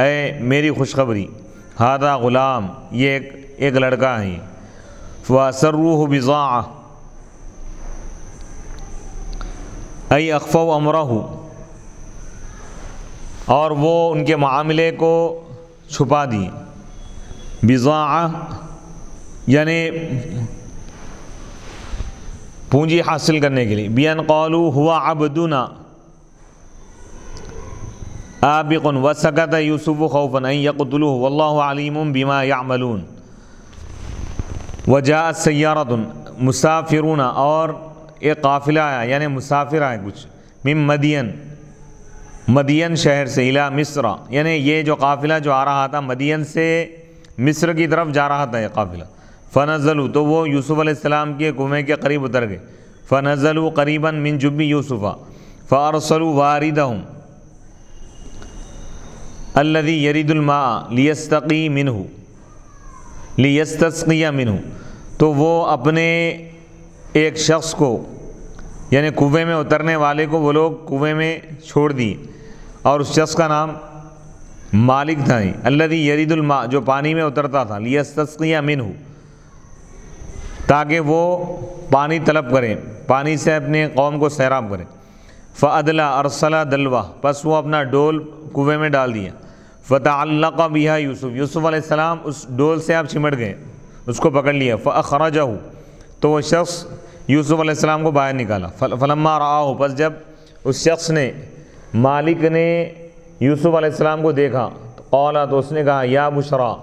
اے میری خوشخبری، ہذا غلام، یہ ایک لڑکا ہے۔ فَأَسَرُّوهُ بِضَاعَةً ای اخفوا امرہ، اور وہ ان کے معاملے کو چھپا دی۔ بضاعہ یعنی پونجی حاصل کرنے کے لیے۔ بِأَنْ قَالُوا هُوَ عَبْدُنَا آبق وسکت یوسف خوفا ان یقتلوہ واللہ علیم بما یعملون۔ وجاءت سیارۃ مسافرون، اور ایک قافلہ آیا یعنی مسافر آئے کچھ، من مدین شہر سے، الی مصر، یعنی یہ جو قافلہ جو آ رہا تھا مدین سے مصر کی طرف جا رہا تھا یہ قافلہ۔ فنزلوا، تو وہ یوسف علیہ السلام کے کنویں کے قریب اتر گئے۔ فنزلوا قریبا من جب یوسف فارسلوا واردہم الذی یرید الماء لیستسقی منہ، تو وہ اپنے ایک شخص کو یعنی کنویں میں اترنے والے کو وہ لوگ کنویں میں چھوڑ دیے، اور اس شخص کا نام مالک تھا، الذی یرید الماء، جو پانی میں اترتا تھا، لیستسقی منہ، تاکہ وہ پانی طلب کرے، پانی سے اپنے قوم کو سیراب کرے۔ فادلا ارسلا دلوا، پس وہ اپنا ڈول کنویں میں ڈال دیا۔ فتعلق بها یوسف علیہ السلام اس ڈول سے آپ چمٹ گئے، اس کو پکڑ لیا۔ فاخرجہ، تو وہ شخص یوسف علیہ السلام کو باہر نکالا۔ فلما رآہ، پس جب اس شخص نے مالک نے یوسف علیہ السلام کو دیکھا، قال، تو اس نے کہا یا بشرا،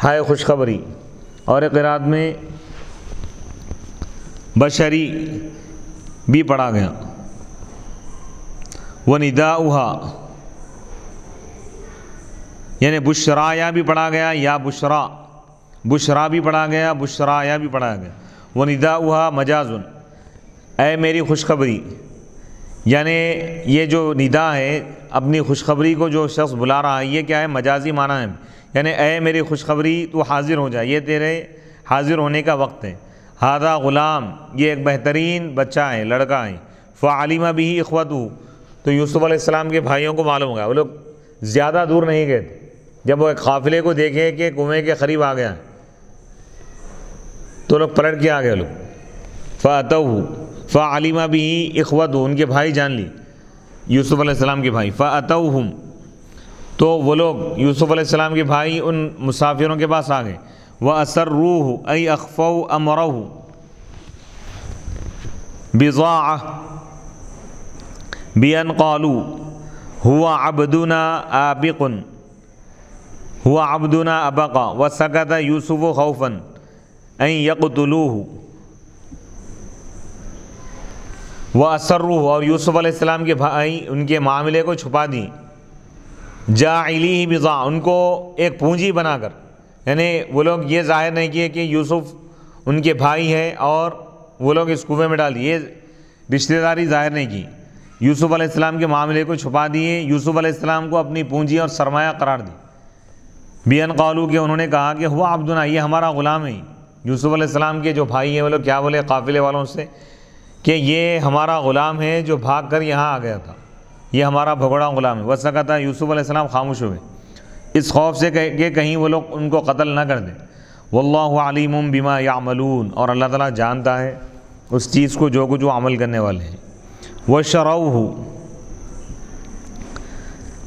ہائے خوشخبری، اور ایک قرات میں بشری بھی پڑھا گیا۔ ونداؤہا، یعنی بشرایا بھی پڑھا گیا، یا بشرا بھی پڑھا گیا، بشرایا بھی پڑھا گیا۔ ونداؤہا مجازن، اے میری خوشخبری، یعنی یہ جو ندا ہے اپنی خوشخبری کو جو شخص بلا رہا ہے، یہ کیا ہے؟ مجازی معنی ہے، یعنی اے میری خوشخبری تو حاضر ہو جا، یہ تیرے حاضر ہونے کا وقت ہے۔ ہذا غلام، یہ ایک بہترین بچہ ہے، لڑکا ہے۔ فعلم به اخوتہ، تو یوسف علیہ السلام کے بھائیوں کو معلوم ہو گیا، وہ لوگ زیادہ دور نہیں گئے تھے۔ جب وہ ایک قافلے کو دیکھے کہ کنویں کے قریب آ گیا تو لوگ پلٹ کے آ گئے لوگ۔ فاتوہ فعلم به اخوتہ، ان کے بھائی جان لی، یوسف علیہ السلام کے بھائی۔ فاتوہم، تو وہ لوگ یوسف علیہ السلام کے بھائی ان مسافروں کے پاس آ گئے۔ وَأَسَرُّوهُ أَيْ أَخْفَوْا أَمْرَهُ بِضَاعَةٍ بِأَنْ قَالُوا هُوَ عَبْدُنَا آبِقٌ هُوَ عَبْدُنَا أَبَقَ وَسَكَتَ يُوسُفُ خَوْفًا أَنْ يَقْتُلُوهُ وَأَسَرُّوهُ، اور یوسف علیہ السلام کے بھائی ان کے معاملے کو چھپا دی۔ جَاعِلِيهِ بِضَاعَةً، ان کو ایک پونجی بنا کر، یعنی وہ لوگ یہ ظاہر نہیں کیے کہ یوسف ان کے بھائی ہے اور وہ لوگ اس کنویں میں ڈال دیے، یہ رشتہ داری ظاہر نہیں کی۔ یوسف علیہ السلام کے معاملے کو چھپا دیے، یوسف علیہ السلام کو اپنی پونجی اور سرمایہ قرار دی۔ بِأَنْ قَالُوا، کہ انہوں نے کہا کہ ہوا عبدنا، یہ ہمارا غلام ہے۔ یوسف علیہ السلام کے جو بھائی ہیں وہ لوگ کیا بولے قافلے والوں سے کہ یہ ہمارا غلام ہے جو بھاگ کر یہاں آ گیا تھا، یہ ہمارا بھگوڑا غلام ہے۔ وسکت، یوسف علیہ السلام خاموش ہوئے اس خوف سے کہ کہیں وہ لوگ ان کو قتل نہ کر دیں۔ واللہ علیم بما یعملون، اور اللہ تعالیٰ جانتا ہے اس چیز کو جو کچھ وہ عمل کرنے والے ہیں۔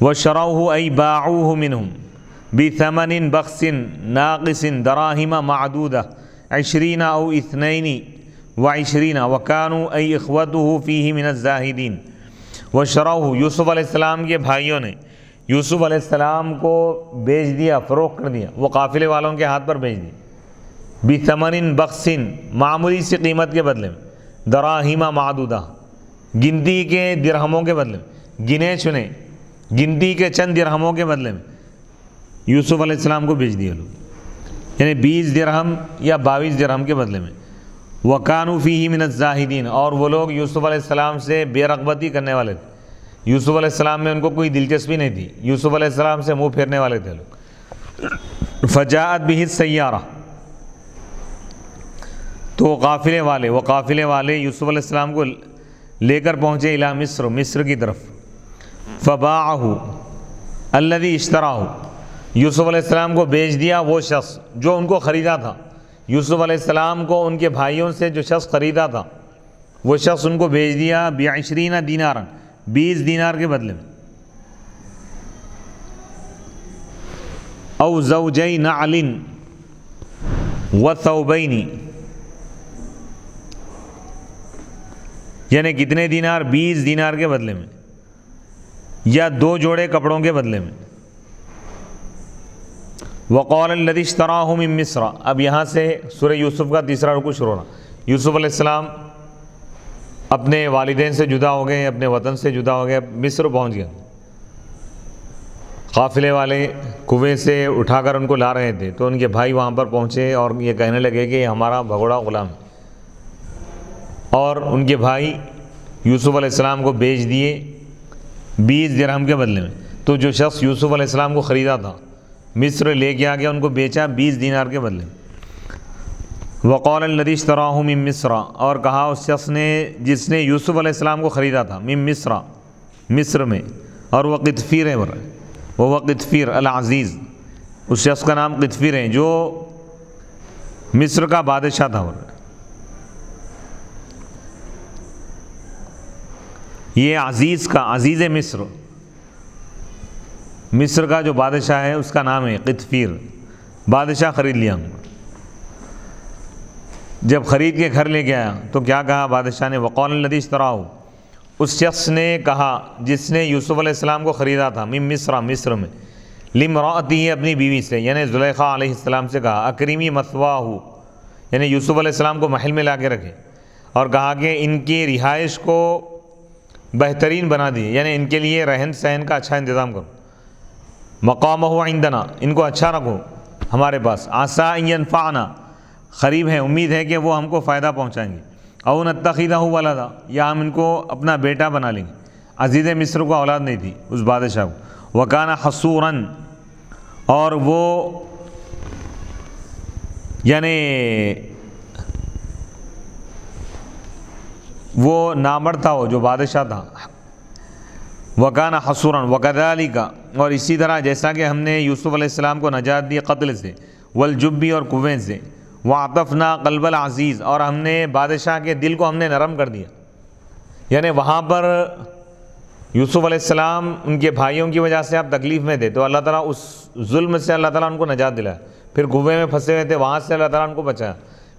وشروہ ای باعوہ منہم بثمن بخس ناقص دراہم معدودہ 20 او 22 وکانوا ای اخوتہ فیہ من الزاہدین۔ وشروہ، یوسف علیہ السلام کے بھائیوں نے یوسف علیہ السلام کو بیچ دیا، فروخت کر دیا، وہ قافلے والوں کے ہاتھ پر بیچ دی۔ بثمن بخس، معمولی سی قیمت کے بدلے میں، دراہم معدودہ، گنتی کے درہموں کے بدلے میں، گنے چنے گنتی کے چند درہموں کے بدلے میں یوسف علیہ السلام کو بیچ دیا لوگ، یعنی 20 درہم یا 22 درہم کے بدلے میں۔ وَكَانُوا فِيهِ مِنَ الزَّاهِدِينَ، اور وہ لوگ یوسف علیہ السلام سے بے رغبتی کرنے والے تھے، یوسف علیہ السلام میں ان کو کوئی دلچسپی نہیں تھی، یوسف علیہ السلام سے منہ پھیرنے والے تھے لوگ۔ فَجَاءَتْ بِهِ السَّيَّارَةُ، تو وہ قافلے والے یوسف علیہ السلام کو لے کر پہنچے الی مصر، مصر کی طرف۔ فَبَاعَهُ الَّذِي اشْتَرَاهُ، یوسف علیہ السلام کو بیچ دیا وہ شخص جو ان کو خریدا تھا، یوسف علیہ السلام کو ان کے بھائیوں سے جو شخص خریدا تھا وہ شخص ان کو بیچ دیا ب20 دینارا، 20 دینار کے بدلے میں۔ او زوجی نعل وثوبین، یعنی کتنے دینار؟ 20 دینار کے بدلے میں، یا 2 جوڑے کپڑوں کے بدلے میں۔ وقال الذی اشتراہ من مصر، اب یہاں سے سورہ یوسف کا تیسرا رکوع شروع ہونا۔ یوسف علیہ السلام اپنے والدین سے جدا ہو گئے، اپنے وطن سے جدا ہو گئے، مصر پہنچ گئے۔ قافلے والے کنویں سے اٹھا کر ان کو لا رہے تھے، تو ان کے بھائی وہاں پر پہنچے اور یہ کہنے لگے کہ یہ ہمارا بھگوڑا غلام ہے، اور ان کے بھائی یوسف علیہ السلام کو بیچ دیے 20 درہم کے بدلے میں۔ تو جو شخص یوسف علیہ السلام کو خریدا تھا مصر لے کے آ گیا، ان کو بیچا 20 دینار کے بدلے میں۔ وقال الذی اشتراہ من مصر، اور کہا اس شخص نے جس نے یوسف علیہ السلام کو خریدا تھا، من مصر، مصر میں، اور وہ قطفیر ہے، وہ قطفیر العزیز، اس شخص کا نام قطفیر ہے جو مصر کا بادشاہ تھا۔ یہ عزیز مصر، مصر کا جو بادشاہ ہے اس کا نام ہے قطفیر، بادشاہ خرید لیا۔ جب خرید کے گھر لے کے آیا تو کیا کہا بادشاہ نے؟ وقال الذی اشتراہ، اس شخص نے کہا جس نے یوسف علیہ السلام کو خریدا تھا، من مصر، مصر میں، لامرأتہ، اپنی بیوی سے یعنی زلیخا علیہ السلام سے کہا، اکرمی مثواہ، یعنی یوسف علیہ السلام کو محل میں لا کے رکھے، اور کہا کہ ان کی رہائش کو بہترین بنا دیے، یعنی ان کے لیے رہن سہن کا اچھا انتظام کرو، مقامہ عندنا، ان کو اچھا رکھو ہمارے پاس، عسیٰ ان ینفعنا، قریب ہے، امید ہے کہ وہ ہم کو فائدہ پہنچائیں گے، او نتخذہ ولدا، یا ہم ان کو اپنا بیٹا بنا لیں گے۔ عزیز مصر کو اولاد نہیں تھی اس بادشاہ کو، وکان حصورا، اور وہ یعنی وہ نامرد تھا، وہ جو بادشاہ تھا، وکان حصورا وکذالک، اور اسی طرح جیسا کہ ہم نے یوسف علیہ السلام کو نجات دی قتل سے، والجبی، اور کنویں سے، وعطفنا قلب العزیز، اور ہم نے بادشاہ کے دل کو ہم نے نرم کر دیا، یعنی وہاں پر یوسف علیہ السلام ان کے بھائیوں کی وجہ سے آپ تکلیف میں تھے، تو اللہ تعالیٰ اس ظلم سے اللہ تعالیٰ ان کو نجات دلایا، پھر کنویں میں پھنسے ہوئے تھے وہاں سے اللہ تعالیٰ ان کو بچایا،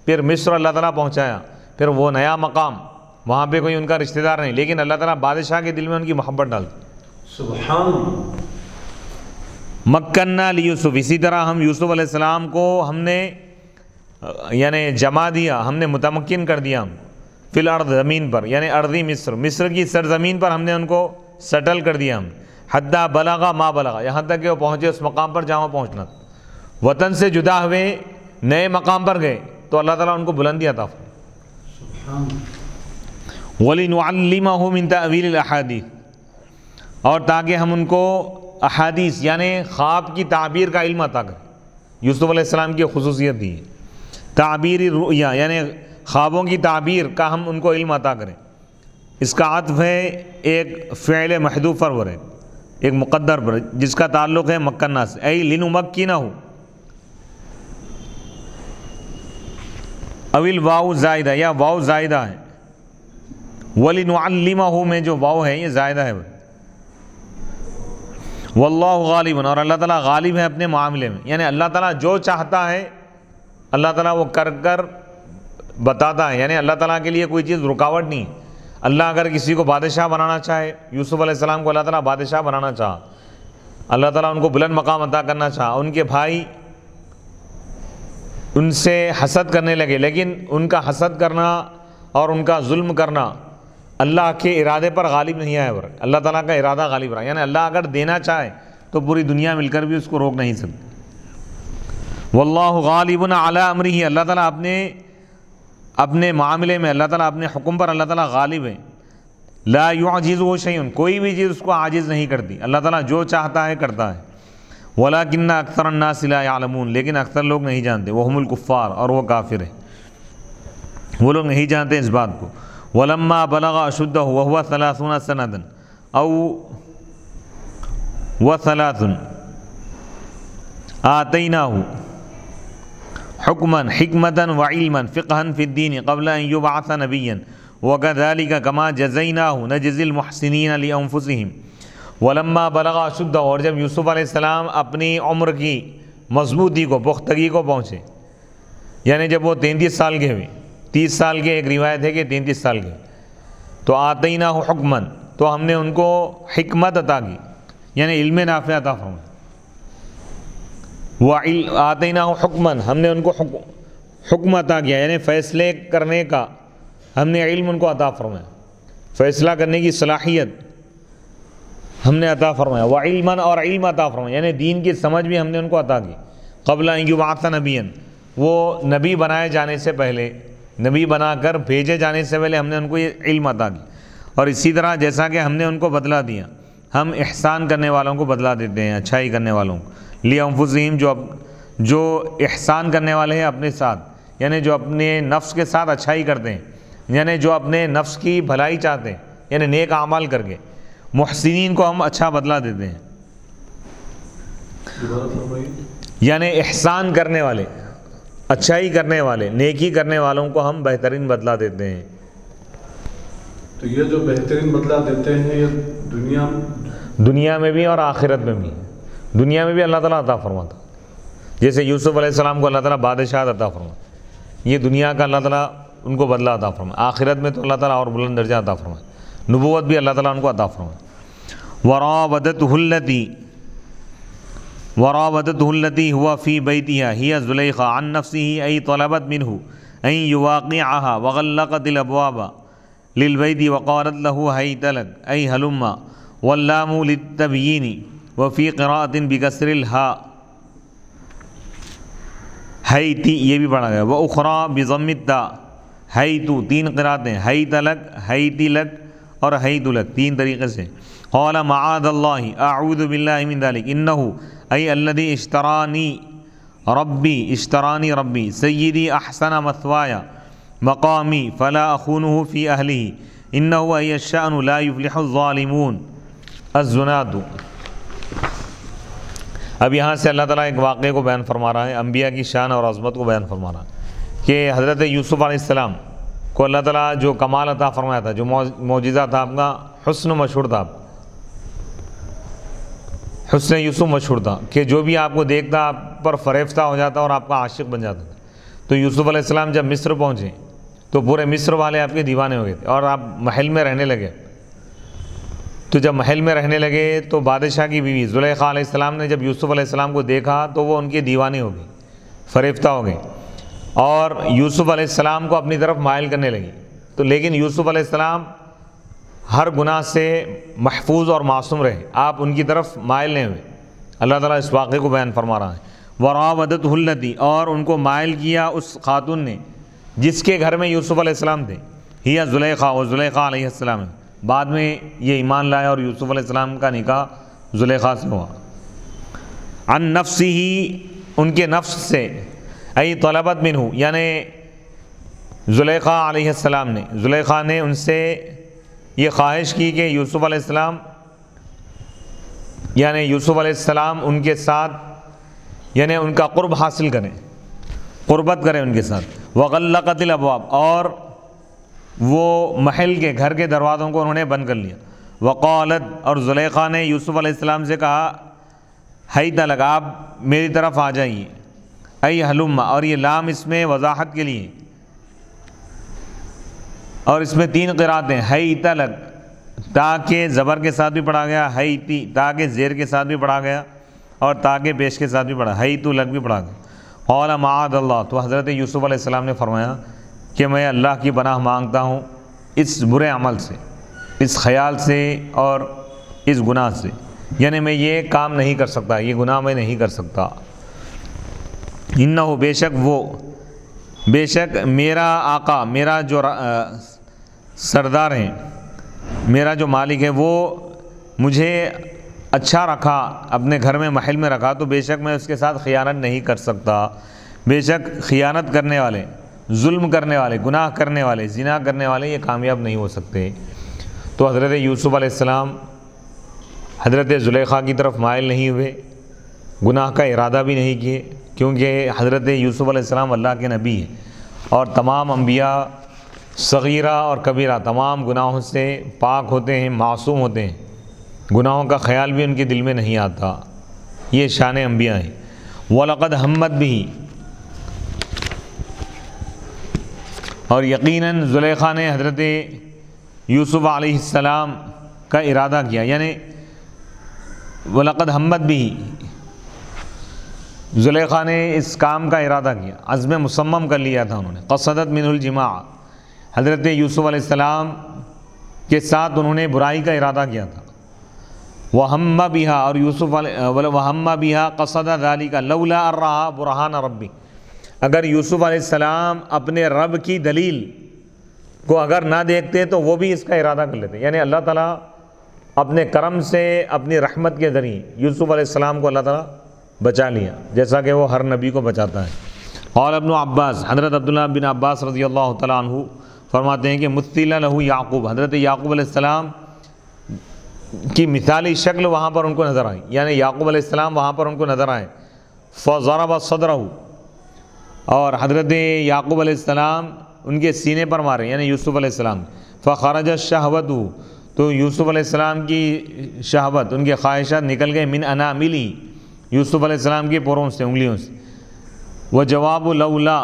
پھر مصر اللہ تعالیٰ پہنچایا، پھر وہ نیا مقام، وہاں پہ کوئی ان کا رشتہ دار نہیں، لیکن اللہ تعالیٰ بادشاہ کے دل میں ان کی محبت ڈال دی۔ سبحان مکننا لیوسف، اسی طرح ہم یوسف علیہ السلام کو ہم نے یعنی جما دیا، ہم نے متمکن کر دیا، فی الارض، زمین پر، یعنی ارضی مصر، مصر کی سرزمین پر ہم نے ان کو سیٹل کر دیا، ہم حتی بلغا ما بلغا، یہاں تک کہ وہ پہنچے اس مقام پر جہاں پہنچنا تھا، وطن سے جدا ہوئے نئے مقام پر گئے تو اللہ تعالیٰ ان کو بلندی عطا فرمائی۔ وَلِنُعَلِّمَهُ مِن تَأْوِيلِ الْأَحَادِيثِ، اور تاکہ ہم ان کو احادیث یعنی خواب کی تعبیر کا علم عطا کریں، یوسف علیہ السلام کی خصوصیت دی ہے، تعبیر الرؤیا یعنی خوابوں کی تعبیر کا ہم ان کو علم عطا کریں۔ اس کا عطف ہے ایک فعل محذوف پر ہے، ایک مقدر پر، جس کا تعلق ہے مکنہ سے، ای لنمکنہ، اویل واو زائدہ، یا واو زائدہ ہے، وَلِنُعَلِّمَهُ میں جو واو ہے یہ زائدہ ہے، واللہ غالب، اور اللہ تعالیٰ غالب ہے اپنے معاملے میں، یعنی اللہ تعالیٰ جو چاہتا ہے اللہ تعالیٰ وہ کر بتاتا ہے، یعنی اللہ تعالیٰ کے لیے کوئی چیز رکاوٹ نہیں۔ اللہ اگر کسی کو بادشاہ بنانا چاہے، یوسف علیہ السلام کو اللہ تعالیٰ بادشاہ بنانا چاہا، اللہ تعالیٰ ان کو بلند مقام عطا کرنا چاہا، ان کے بھائی ان سے حسد کرنے لگے، لیکن ان کا حسد کرنا اور ان کا ظلم کرنا اللہ کے ارادے پر غالب نہیں آیا، اللہ تعالیٰ کا ارادہ غالب رہا، یعنی اللہ اگر دینا چاہے تو پوری دنیا مل کر بھی اس کو روک نہیں سکتی۔ واللہ غالب علی امرہ، اللہ تعالیٰ اپنے اپنے معاملے میں اللہ تعالیٰ اپنے حکم پر اللہ تعالیٰ غالب ہے. لا یعجزہ شیء، کوئی بھی چیز اس کو عاجز نہیں کرتی. اللہ تعالیٰ جو چاہتا ہے کرتا ہے. ولکن اکثر الناس لا یعلمون، لیکن اکثر لوگ نہیں جانتے. وہم الکفار، اور وہ کافر ہیں، وہ لوگ نہیں جانتے اس بات کو. ولما بلغ اشدہ وهو 30 سنة او و3 آتیناہ حکما حکمتا وعلما فقہا فی الدین قبل ان یبعث نبیا وکذلک کما جزیناہ نجزی المحسنین لانفسہم. ولما بلغ اشدہ، اور جب یوسف علیہ السلام اپنی عمر کی مضبوطی کو، پختگی کو پہنچے، یعنی جب وہ 33 سال کے ہوئے، 30 سال کے، ایک روایت ہے کہ 33 سال کے، تو آتیناہ حکما، تو ہم نے ان کو حکمت عطا کی، یعنی علم نافع عطا فرمایا. آتیناہ حکما، ہم نے ان کو حکم عطا کیا، یعنی فیصلے کرنے کا ہم نے علم ان کو عطا فرمایا، فیصلہ کرنے کی صلاحیت ہم نے عطا فرمایا. وعلما، اور علم عطا فرمایا، یعنی دین کی سمجھ بھی ہم نے ان کو عطا کی. قبل ان یبعث نبیا، وہ نبی بنائے جانے سے پہلے، نبی بنا کر بھیجے جانے سے پہلے ہم نے ان کو یہ علم عطا کی. اور اسی طرح جیسا کہ ہم نے ان کو بدلہ دیا، ہم احسان کرنے والوں کو بدلہ دیتے ہیں، اچھائی کرنے والوں کو. لِأَنفُسِهِمْ، جو احسان کرنے والے ہیں اپنے ساتھ، یعنی جو اپنے نفس کے ساتھ اچھائی کرتے ہیں، یعنی جو اپنے نفس کی بھلائی چاہتے ہیں، یعنی نیک اعمال کر کے. محسنین کو ہم اچھا بدلہ دیتے ہیں، یعنی احسان کرنے والے، اچھائی کرنے والے، نیکی کرنے والوں کو ہم بہترین بدلہ دیتے ہیں. تو یہ جو بہترین بدلہ دیتے ہیں یہ دنیا میں بھی اور آخرت میں بھی. دنیا میں بھی اللہ تعالیٰ عطا فرماتا، جیسے یوسف علیہ السلام کو اللہ تعالیٰ بادشاہت عطا فرماتا، یہ دنیا کا اللہ تعالیٰ ان کو بدلہ عطا فرماتا. آخرت میں تو اللہ تعالیٰ اور بلند درجہ عطا فرماتا، نبوت بھی اللہ تعالیٰ ان کو عطا فرماتا. وراودته التي هو في بيتها هي زليخا عن نفسه أي طلبت منه أن يواقعها وغلقت الأبواب للبيت وقالت له هيت لك أي هلم، واللام للتبيين وفي قراءة بكسر الهاء هيتي، یہ بھی پڑھا گیا. وأخرى بضم التاء هيتو، 3 قراءتیں، هيت لك، هيتي لك اور هيت لك، 3 طریقے سے. قال معاذ اللہ، اعوذ باللہ من ذلك، انه ای الذی اشترانی ربی سیدی احسن مثوایا مقامی فلا اخونه فی اہلہ انه ای الشأن لا یفلح الظالمون. الزناد. اب یہاں سے اللہ تعالیٰ ایک واقعے کو بیان فرما رہا ہے، انبیاء کی شان اور عظمت کو بیان فرما رہا ہے کہ حضرت یوسف علیہ السلام کو اللہ تعالیٰ جو کمال عطا فرمایا تھا، جو معجزہ تھا، آپ کا حسن مشہور تھا، حسن یوسف مشہور تھا کہ جو بھی آپ کو دیکھتا آپ پر فریفتہ ہو جاتا اور آپ کا عاشق بن جاتا تھا. تو یوسف علیہ السلام جب مصر پہنچے تو پورے مصر والے آپ کے دیوانے ہو گئے تھے، اور آپ محل میں رہنے لگے. تو جب محل میں رہنے لگے تو بادشاہ کی بیوی زلیخا علیہ السلام نے جب یوسف علیہ السلام کو دیکھا تو وہ ان کے دیوانے ہو گئی، فریفتہ ہو گئی، اور یوسف علیہ السلام کو اپنی طرف مائل کرنے لگی. تو لیکن یوسف علیہ السلام ہر گناہ سے محفوظ اور معصوم رہے، آپ ان کی طرف مائل نہیں ہوئے. اللہ تعالیٰ اس واقعے کو بیان فرما رہا ہے. وراودته التی، اور ان کو مائل کیا اس خاتون نے جس کے گھر میں یوسف علیہ السلام تھے، ہی زلیخا، و زلیخا علیہ السلام ہے. بعد میں یہ ایمان لایا اور یوسف علیہ السلام کا نکاح زلیخا سے ہوا. عن نفسہ، ان کے نفس سے، ای طلبت منہ، یعنی زلیخا علیہ السلام نے، زلیخا نے ان سے یہ خواہش کی کہ یوسف علیہ السلام، یعنی یوسف علیہ السلام ان کے ساتھ، یعنی ان کا قرب حاصل کریں، قربت کریں ان کے ساتھ. وغلقت الابواب، اور وہ محل کے، گھر کے دروازوں کو انہوں نے بند کر لیا. وقالت، اور زلیخا نے یوسف علیہ السلام سے کہا، حیت لک، آپ میری طرف آ جائیے. ای حلم، اور یہ لام اس میں وضاحت کے لیے، اور اس میں 3 قراتیں، حیت لک، تاکہ زبر کے ساتھ بھی پڑھا گیا، حیتی تاکہ زیر کے ساتھ بھی پڑھا گیا، اور تاکہ پیش کے ساتھ بھی پڑھا، حیت لک بھی پڑھا گیا. قال معاذ اللہ، تو حضرت یوسف علیہ السلام نے فرمایا کہ میں اللہ کی پناہ مانگتا ہوں اس برے عمل سے، اس خیال سے اور اس گناہ سے، یعنی میں یہ کام نہیں کر سکتا، یہ گناہ میں نہیں کر سکتا. انہ، بے شک وہ، بے شک میرا آقا، میرا جو سردار ہے، میرا جو مالک ہے، وہ مجھے اچھا رکھا، اپنے گھر میں محل میں رکھا، تو بے شک میں اس کے ساتھ خیانت نہیں کر سکتا۔ بے شک خیانت کرنے والے، ظلم کرنے والے، گناہ کرنے والے، زنا کرنے والے یہ کامیاب نہیں ہو سکتے۔ تو حضرت یوسف علیہ السلام حضرت زلیخا کی طرف مائل نہیں ہوئے، گناہ کا ارادہ بھی نہیں کیے، کیونکہ حضرت یوسف علیہ السلام اللہ کے نبی ہیں، اور تمام انبیاء صغیرہ اور کبیرہ تمام گناہوں سے پاک ہوتے ہیں، معصوم ہوتے ہیں، گناہوں کا خیال بھی ان کے دل میں نہیں آتا، یہ شان انبیاء ہیں۔ وَلَقَدْ ہَمَّتْ بِهِ، اور یقیناً زلیخا نے حضرت یوسف علیہ السلام کا ارادہ کیا، یعنی وَلَقَدْ ہَمَّتْ بِهِ، زلیخا نے اس کام کا ارادہ کیا، عزم مصمم کر لیا تھا انہوں نے۔ قصدت منہ الجماع، حضرت یوسف علیہ السلام کے ساتھ انہوں نے برائی کا ارادہ کیا تھا۔ وَهَمَّ بِهَا، اور وَهَمَّ بِهَا قَصَدَ ذَلِكَ لَوْلَا أَن رَأَىٰ بُرْهَانَ رَبِّهِ، اگر یوسف علیہ السلام اپنے رب کی دلیل کو اگر نہ دیکھتے تو وہ بھی اس کا ارادہ کر لیتے، یعنی اللہ تعالیٰ اپنے کرم سے، اپنی رحمت کے ذریعے یوسف علیہ السلام کو اللہ تعالیٰ بچا لیا، جیسا کہ وہ ہر نبی کو بچاتا ہے۔ اور ابن عباس، حضرت عبداللہ بن عباس رضی اللہ تعالیٰ عنہ فرماتے ہیں کہ مُثِّلَ لَهُ یعقوب، حضرت یعقوب علیہ السلام کی مثالی شکل وہاں پر ان کو نظر آئی، یعنی یعقوب علیہ السلام وہاں پر ان کو نظر آئے۔ فَضَرَبَ صَدْرَهُ، اور حضرت یعقوب علیہ السلام ان کے سینے پر مارے، یعنی یوسف علیہ السلام۔ فَخَرَجَ شَهْوَتُهُ، تو یوسف علیہ السلام کی شہوت، ان کے خواہشات نکل گئے، من اناملہ، یوسف علیہ السلام کے پوروں سے، انگلیوں سے۔ وجواب لولا،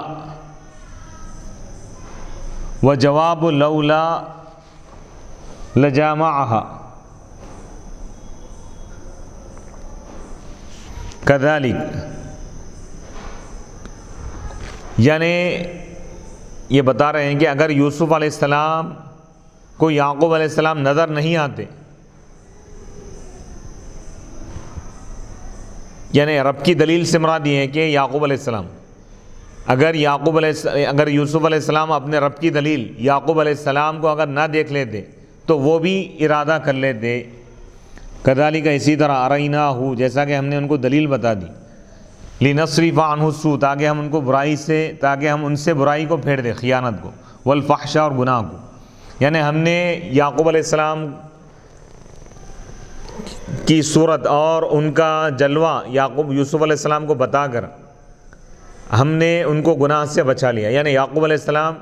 وجواب لولا لجامعها کذالک، یعنی یہ بتا رہے ہیں کہ اگر یوسف علیہ السلام کو یعقوب علیہ السلام نظر نہیں آتے، یعنی رب کی دلیل سے مراد یہ ہے کہ یعقوب علیہ السلام، اگر یوسف علیہ السلام اپنے رب کی دلیل یعقوب علیہ السلام کو اگر نہ دیکھ لیتے تو وہ بھی ارادہ کر لیتے۔ کذالک، اسی طرح، اریناہ، جیسا کہ ہم نے ان کو دلیل بتا دی، لنصرف عنہ السوء، تاکہ ہم ان سے برائی کو پھیر دیں، خیانت کو، والفحشاء، اور گناہ کو، یعنی ہم نے یعقوب علیہ السلام کی صورت اور ان کا جلوہ یوسف علیہ السلام کو بتا کر ہم نے ان کو گناہ سے بچا لیا، یعنی یعقوب علیہ السلام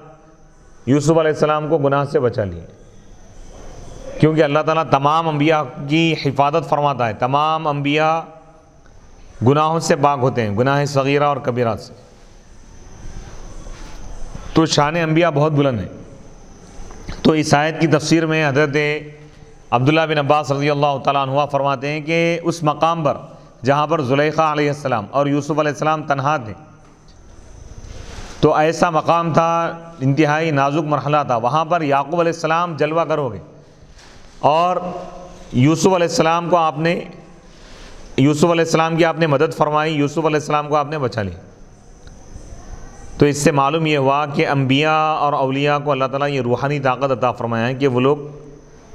یوسف علیہ السلام کو گناہ سے بچا لیا، کیونکہ اللہ تعالیٰ تمام انبیاء کی حفاظت فرماتا ہے، تمام انبیاء گناہوں سے پاک ہوتے ہیں، گناہ صغیرہ اور کبیرہ سے، تو شان انبیاء بہت بلند ہے۔ تو اس آیت کی تفسیر میں حضرت عبداللہ بن عباس رضی اللہ تعالیٰ عنہ فرماتے ہیں کہ اس مقام پر جہاں پر زلیخا علیہ السلام اور یوسف علیہ السلام تنہا تھے، تو ایسا مقام تھا، انتہائی نازک مرحلہ تھا، وہاں پر یعقوب علیہ السلام جلوہ گر ہو گئے، اور یوسف علیہ السلام کی آپ نے مدد فرمائی، یوسف علیہ السلام کو آپ نے بچا لیا۔ تو اس سے معلوم یہ ہوا کہ انبیاء اور اولیاء کو اللہ تعالیٰ یہ روحانی طاقت عطا فرمایا ہے کہ وہ لوگ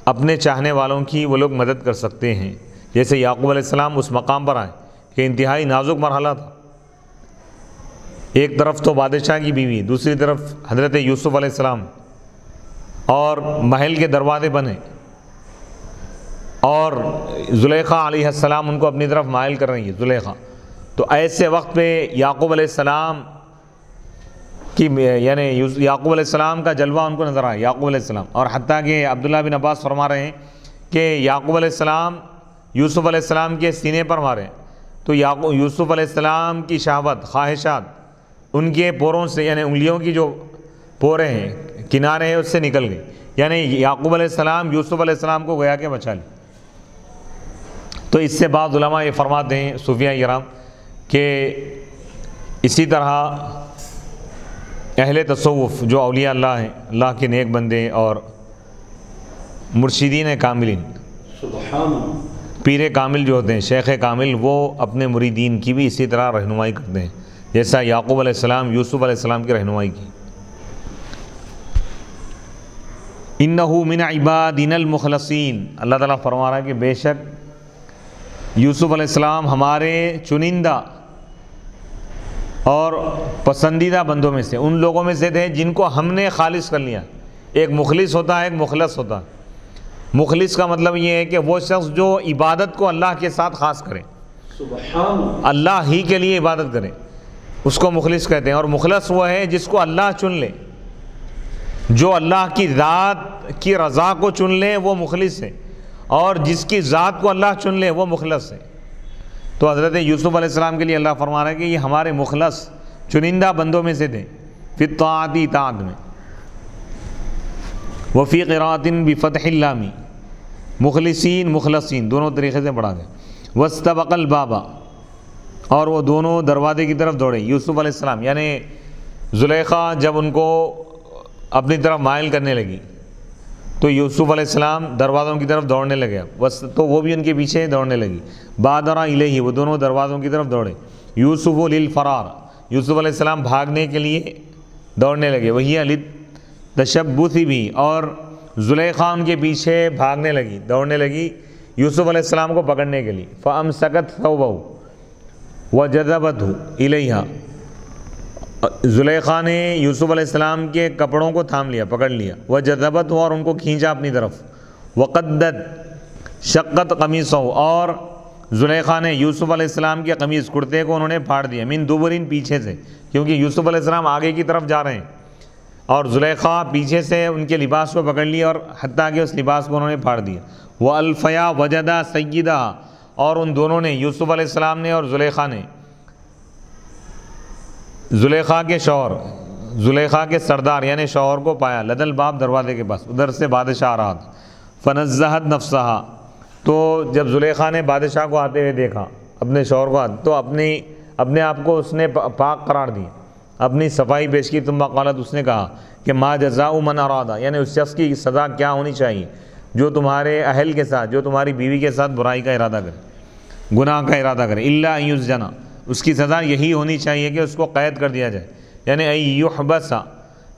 اپنے چاہنے والوں کی وہ لوگ مدد کر سکتے ہیں، جیسے یعقوب علیہ السلام اس مقام پر آئے کہ انتہائی نازک مرحلہ تھا، ایک طرف تو بادشاہ کی بیوی، دوسری طرف حضرت یوسف علیہ السلام، اور محل کے دروازے بنے، اور زلیخا علیہ السلام ان کو اپنی طرف مائل کر رہی ہے، زلیخا۔ تو ایسے وقت پہ یعقوب علیہ السلام یعنی یعقوب علیہ السلام کا جلوہ ان کو نظر آیا، یعقوب علیہ السلام، اور حتیٰ کہ عبداللہ بن عباس فرما رہے ہیں کہ یعقوب علیہ السلام یوسف علیہ السلام کے سینے پر مارے، تو یوسف علیہ السلام کی شہوت، خواہشات ان کے پوروں سے، یعنی انگلیوں کی جو پورے ہیں، کنارے ہیں، اس سے نکل گئے، یعنی یعقوب علیہ السلام یوسف علیہ السلام کو گویا کہ بچا لی۔ تو اس سے بعض علماء یہ فرماتے ہیں، صوفیہ کرام، کہ اسی طرح اہل تصوف جو اولیاء اللہ ہیں، اللہ کے نیک بندے اور مرشدین کاملین، سبحان اللہ، پیر کامل جو ہوتے ہیں، شیخ کامل، وہ اپنے مریدین کی بھی اسی طرح رہنمائی کرتے ہیں، جیسا یعقوب علیہ السلام یوسف علیہ السلام کی رہنمائی کی. انہو من عبادنا المخلصین، اللہ تعالیٰ فرما رہا ہے کہ بے شک یوسف علیہ السلام ہمارے چنندہ اور پسندیدہ بندوں میں سے، ان لوگوں میں سے تھے جن کو ہم نے خالص کر لیا. ایک مخلص ہوتا ہے، ایک مخلص ہوتا ہے. مخلص کا مطلب یہ ہے کہ وہ شخص جو عبادت کو اللہ کے ساتھ خاص کرے، سبحان اللہ ہی کے لیے عبادت کرے، اس کو مخلص کہتے ہیں. اور مخلص وہ ہے جس کو اللہ چن لے، جو اللہ کی ذات کی رضا کو چن لے وہ مخلص ہے، اور جس کی ذات کو اللہ چن لے وہ مخلص ہے. تو حضرت یوسف علیہ السلام کے لیے اللہ فرما رہا ہے کہ یہ ہمارے مخلص چنندہ بندوں میں سے تھے. فی الطاعت، اطاعت میں. وفی قراءۃ بفتح اللام، مخلصین مخلصین دونوں طریقے سے پڑھا گیا. واستبق الباب، اور وہ دونوں دروازے کی طرف دوڑے. یوسف علیہ السلام یعنی زلیخا جب ان کو اپنی طرف مائل کرنے لگی تو یوسف علیہ السلام دروازوں کی طرف دوڑنے لگے، تو وہ بھی ان کے پیچھے دوڑنے لگی. بادر الیہ، وہ دونوں دروازوں کی طرف دوڑے. یوسف للفرار، یوسف علیہ السلام بھاگنے کے لیے دوڑنے لگے. وہی للتشبث بھی، اور زلیخا ان کے پیچھے بھاگنے لگی، دوڑنے لگی یوسف علیہ السلام کو پکڑنے کے لیے. فامسکت ثوبہ وجذبتہ الیہا، زلیخا نے یوسف علیہ السلام کے کپڑوں کو تھام لیا، پکڑ لیا. وجذبتہ، اور ان کو کھینچا اپنی طرف. وقدت، شقت قمیصہ، اور زلیخا نے یوسف علیہ السلام کے قمیص کرتے کو انہوں نے پھاڑ دیا. من دبرین، پیچھے سے، کیونکہ یوسف علیہ السلام آگے کی طرف جا رہے ہیں اور زلیخا پیچھے سے ان کے لباس کو پکڑ لیا اور حتیٰ کہ اس لباس کو انہوں نے پھاڑ دیا. وَأَلْفَيَا وَجَدَا سَيِّدَهَا، اور ان دونوں نے، یوسف علیہ السلام نے اور زلیخا نے، زلیخا کے شوہر، زلیخا کے سردار یعنی شوہر کو پایا. لدل باب، دروازے کے پاس، ادھر سے بادشاہ آ رہا تھا. فنزہت نفسہا، تو جب زلیخا نے بادشاہ کو آتے ہوئے دیکھا، اپنے شوہر کو تو اپنے آپ کو اس نے پاک قرار دیا، اپنی صفائی پیش کی. ثم قالت، اس نے کہا کہ ما جزاء من اراد، یعنی اس شخص کی سزا کیا ہونی چاہیے جو تمہارے اہل کے ساتھ، جو تمہاری بیوی کے ساتھ برائی کا ارادہ کرے، گناہ کا ارادہ کرے. الا ان یسجن، اس کی سزا یہی ہونی چاہیے کہ اس کو قید کر دیا جائے، یعنی ای یحبس،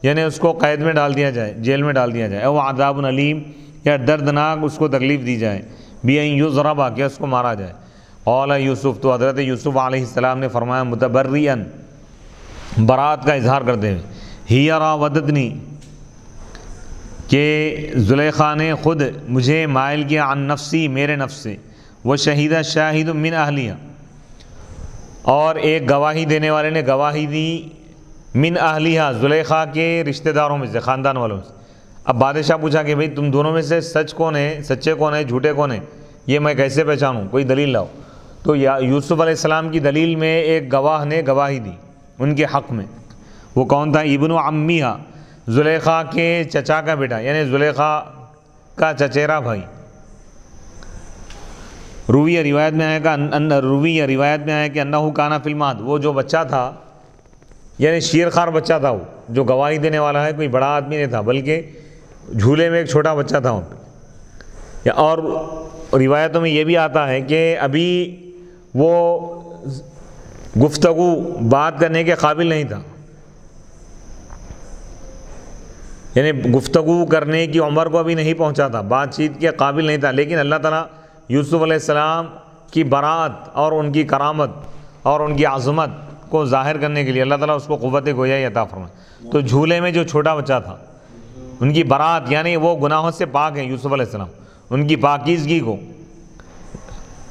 یعنی اس کو قید میں ڈال دیا جائے، جیل میں ڈال دیا جائے. او عذاب علیم، یا دردناک اس کو تکلیف دی جائے. بی ان یضرب، کہ اس کو مارا جائے. قال یوسف، تو حضرت یوسف علیہ السلام نے فرمایا متبرئا، برات کا اظہار کرتے ہوئے، ہی راودتنی، کہ زلیخا نے خود مجھے مائل کیا، عن نفسی، میرے نفس سے. وہ شہیدہ شاہد من اہلیہ، اور ایک گواہی دینے والے نے گواہی دی، من اہلیہ، زلیخا کے رشتہ داروں میں سے، خاندان والوں سے. اب بادشاہ پوچھا کہ بھئی تم دونوں میں سے سچ کون ہے، سچے کون ہے، جھوٹے کون ہیں، یہ میں کیسے پہچانوں، کوئی دلیل لاؤ. تو یوسف علیہ السلام کی دلیل میں ایک گواہ نے گواہی دی ان کے حق میں. وہ کون تھا؟ ابن عمیہ، زلیخا کے چچا کا بیٹا، یعنی زلیخا کا چچیرا بھائی. رویہ روایت میں آیا کہ انہو کانا فی المہد، وہ جو بچہ تھا یعنی شیرخوار بچہ تھا، وہ جو گواہی دینے والا ہے کوئی بڑا آدمی نہیں تھا بلکہ جھولے میں ایک چھوٹا بچہ تھا. اور روایتوں میں یہ بھی آتا ہے کہ ابھی وہ گفتگو بات کرنے کے قابل نہیں تھا، یعنی گفتگو کرنے کی عمر کو ابھی نہیں پہنچا تھا، بات چیت کے قابل نہیں تھا. لیکن اللہ تعالیٰ یوسف علیہ السلام کی برات اور ان کی کرامت اور ان کی عظمت کو ظاہر کرنے کے لیے اللہ تعالیٰ اس کو قوت گویائی عطا فرمائے. تو جھولے میں جو چھوٹا بچہ تھا، ان کی برات یعنی وہ گناہوں سے پاک ہیں یوسف علیہ السلام، ان کی پاکیزگی کو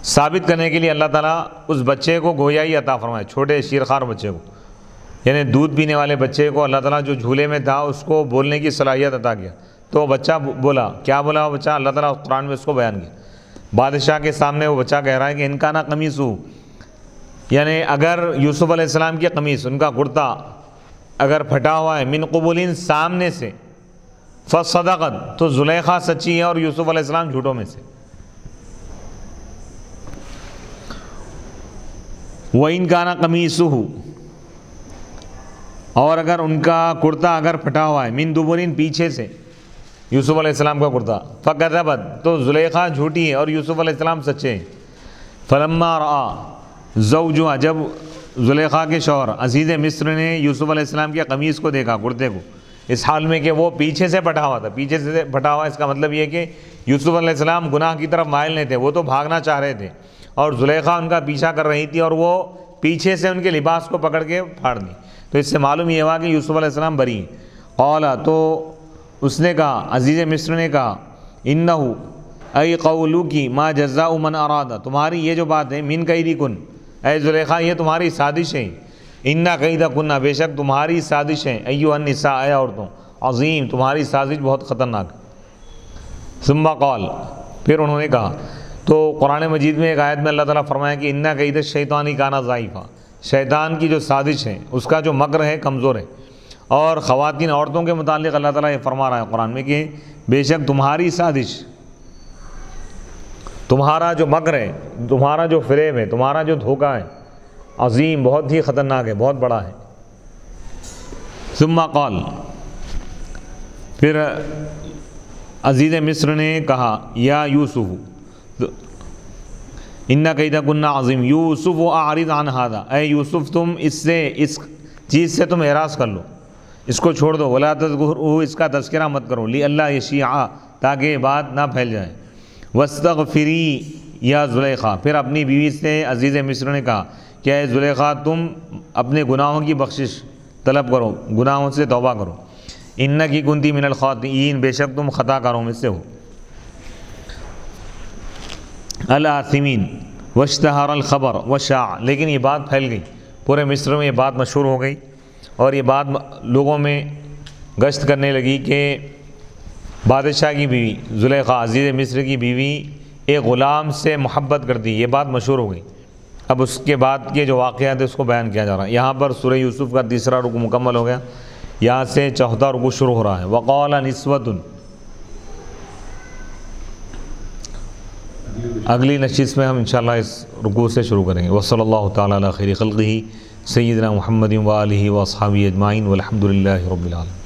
ثابت کرنے کے لیے اللہ تعالیٰ اس بچے کو گویائی عطا فرمائے، چھوٹے شیرخوار بچے کو، یعنی دودھ پینے والے بچے کو اللہ تعالیٰ جو جھولے میں تھا اس کو بولنے کی صلاحیت عطا کیا. تو وہ بچہ بولا، کیا بولا وہ بچہ؟ اللہ تعالیٰ قرآن میں اس کو بیان کیا. بادشاہ کے سامنے وہ بچہ کہہ رہا ہے کہ ان کا نا قمیصو، یعنی اگر یوسف علیہ السلام کی قمیص، ان کا کرتا اگر پھٹا ہوا ہے، من قبولین، سامنے سے، فصدقت، تو زلیخا سچی ہے اور یوسف علیہ السلام جھوٹوں میں سے. وَإِنْ كَانَ قَمِيصُهُ، اور اگر ان کا کرتا اگر پھٹا ہوا ہے، من دبرین، پیچھے سے، یوسف علیہ السلام کا کرتا، فَكَذَبَتْ، تو زلیخا جھوٹی ہے اور یوسف علیہ السلام سچے ہیں. فَلَمَّا رَأَى زَوْجُهَا، جب زلیخا کے شوہر عزیز مصر نے یوسف علیہ السلام کی قمیص کو دیکھا، کرتے کو، اس حال میں کہ وہ پیچھے سے پھٹا ہوا تھا. پیچھے سے پھٹا ہوا اس کا مطلب یہ کہ یوسف علیہ السلام گناہ کی طرف مائل نہیں تھے، وہ تو بھاگنا چاہ رہے تھے اور زلیخا ان کا پیچھا کر رہی تھی اور وہ پیچھے سے ان کے لباس کو پکڑ کے پھاڑ دی. تو اس سے معلوم یہ ہوا کہ یوسف علیہ السلام بری ہیں. قال، تو اس نے کہا، عزیز مصر نے کہا، انہو ای قولوکی ما جزاء من اراد، تمہاری یہ جو بات ہے، من کیدکن، اے زلیخا یہ تمہاری سازش ہے، انا کیدکن، بے شک تمہاری سازش ہے، ایھا النساء، اے عورتوں، عظیم، تمہاری سازش بہت خطرناک. ثم قال، پھر انہوں نے کہا. تو قرآن مجید میں ایک آیت میں اللہ تعالیٰ فرمایا کہ انا کید الشیطان کان ضعیفا، شیطان کی جو سازش ہے، اس کا جو مکر ہے، کمزور ہے. اور خواتین، عورتوں کے متعلق اللہ تعالیٰ یہ فرما رہا ہے قرآن میں کہ بے شک تمہاری سازش، تمہارا جو مکر ہے، تمہارا جو فریب ہے، تمہارا جو دھوکہ ہے، عظیم، بہت ہی خطرناک ہے، بہت بڑا ہے. ثم قال، پھر عزیز مصر نے کہا، یا یوسف اِنَّ کَیْدَکُنَّ عظیم، یوسف اعرض عن ھذا، اے یوسف تم اس سے، اس چیز سے تم اعراض کر لو، اس کو چھوڑ دو. ولا تذکرہ، اس کا تذکرہ مت کرو، لئلا یشیع، تاکہ یہ بات نہ پھیل جائے. واستغفری یا زلیخا، پھر اپنی بیوی سے عزیز مصر نے کہا کہ اے زلیخا تم اپنے گناہوں کی بخشش طلب کرو، گناہوں سے توبہ کرو. انکی کنتی من الخاطئین، بے شک تم خطا کاروں میں سے ہو. الآثمین واشتہر الخبر وشاع، لیکن یہ بات پھیل گئی، پورے مصر میں یہ بات مشہور ہو گئی اور یہ بات لوگوں میں گشت کرنے لگی کہ بادشاہ کی بیوی زلیخا، عزیز مصر کی بیوی، ایک غلام سے محبت کرتی، یہ بات مشہور ہو گئی. اب اس کے بعد کے جو واقعات ہیں اس کو بیان کیا جا رہا ہے. یہاں پر سورہ یوسف کا تیسرا رکوع مکمل ہو گیا، یہاں سے چوتھا رکوع شروع ہو رہا ہے. وقال نسوۃ، اگلی نشست میں ہم انشاءاللہ اس رکوع سے شروع کریں گے. وصلی اللہ تعالی علی خیر خلقہ سیدنا محمد و آلہ و اصحابہ اجمعین والحمد للہ رب العالمین.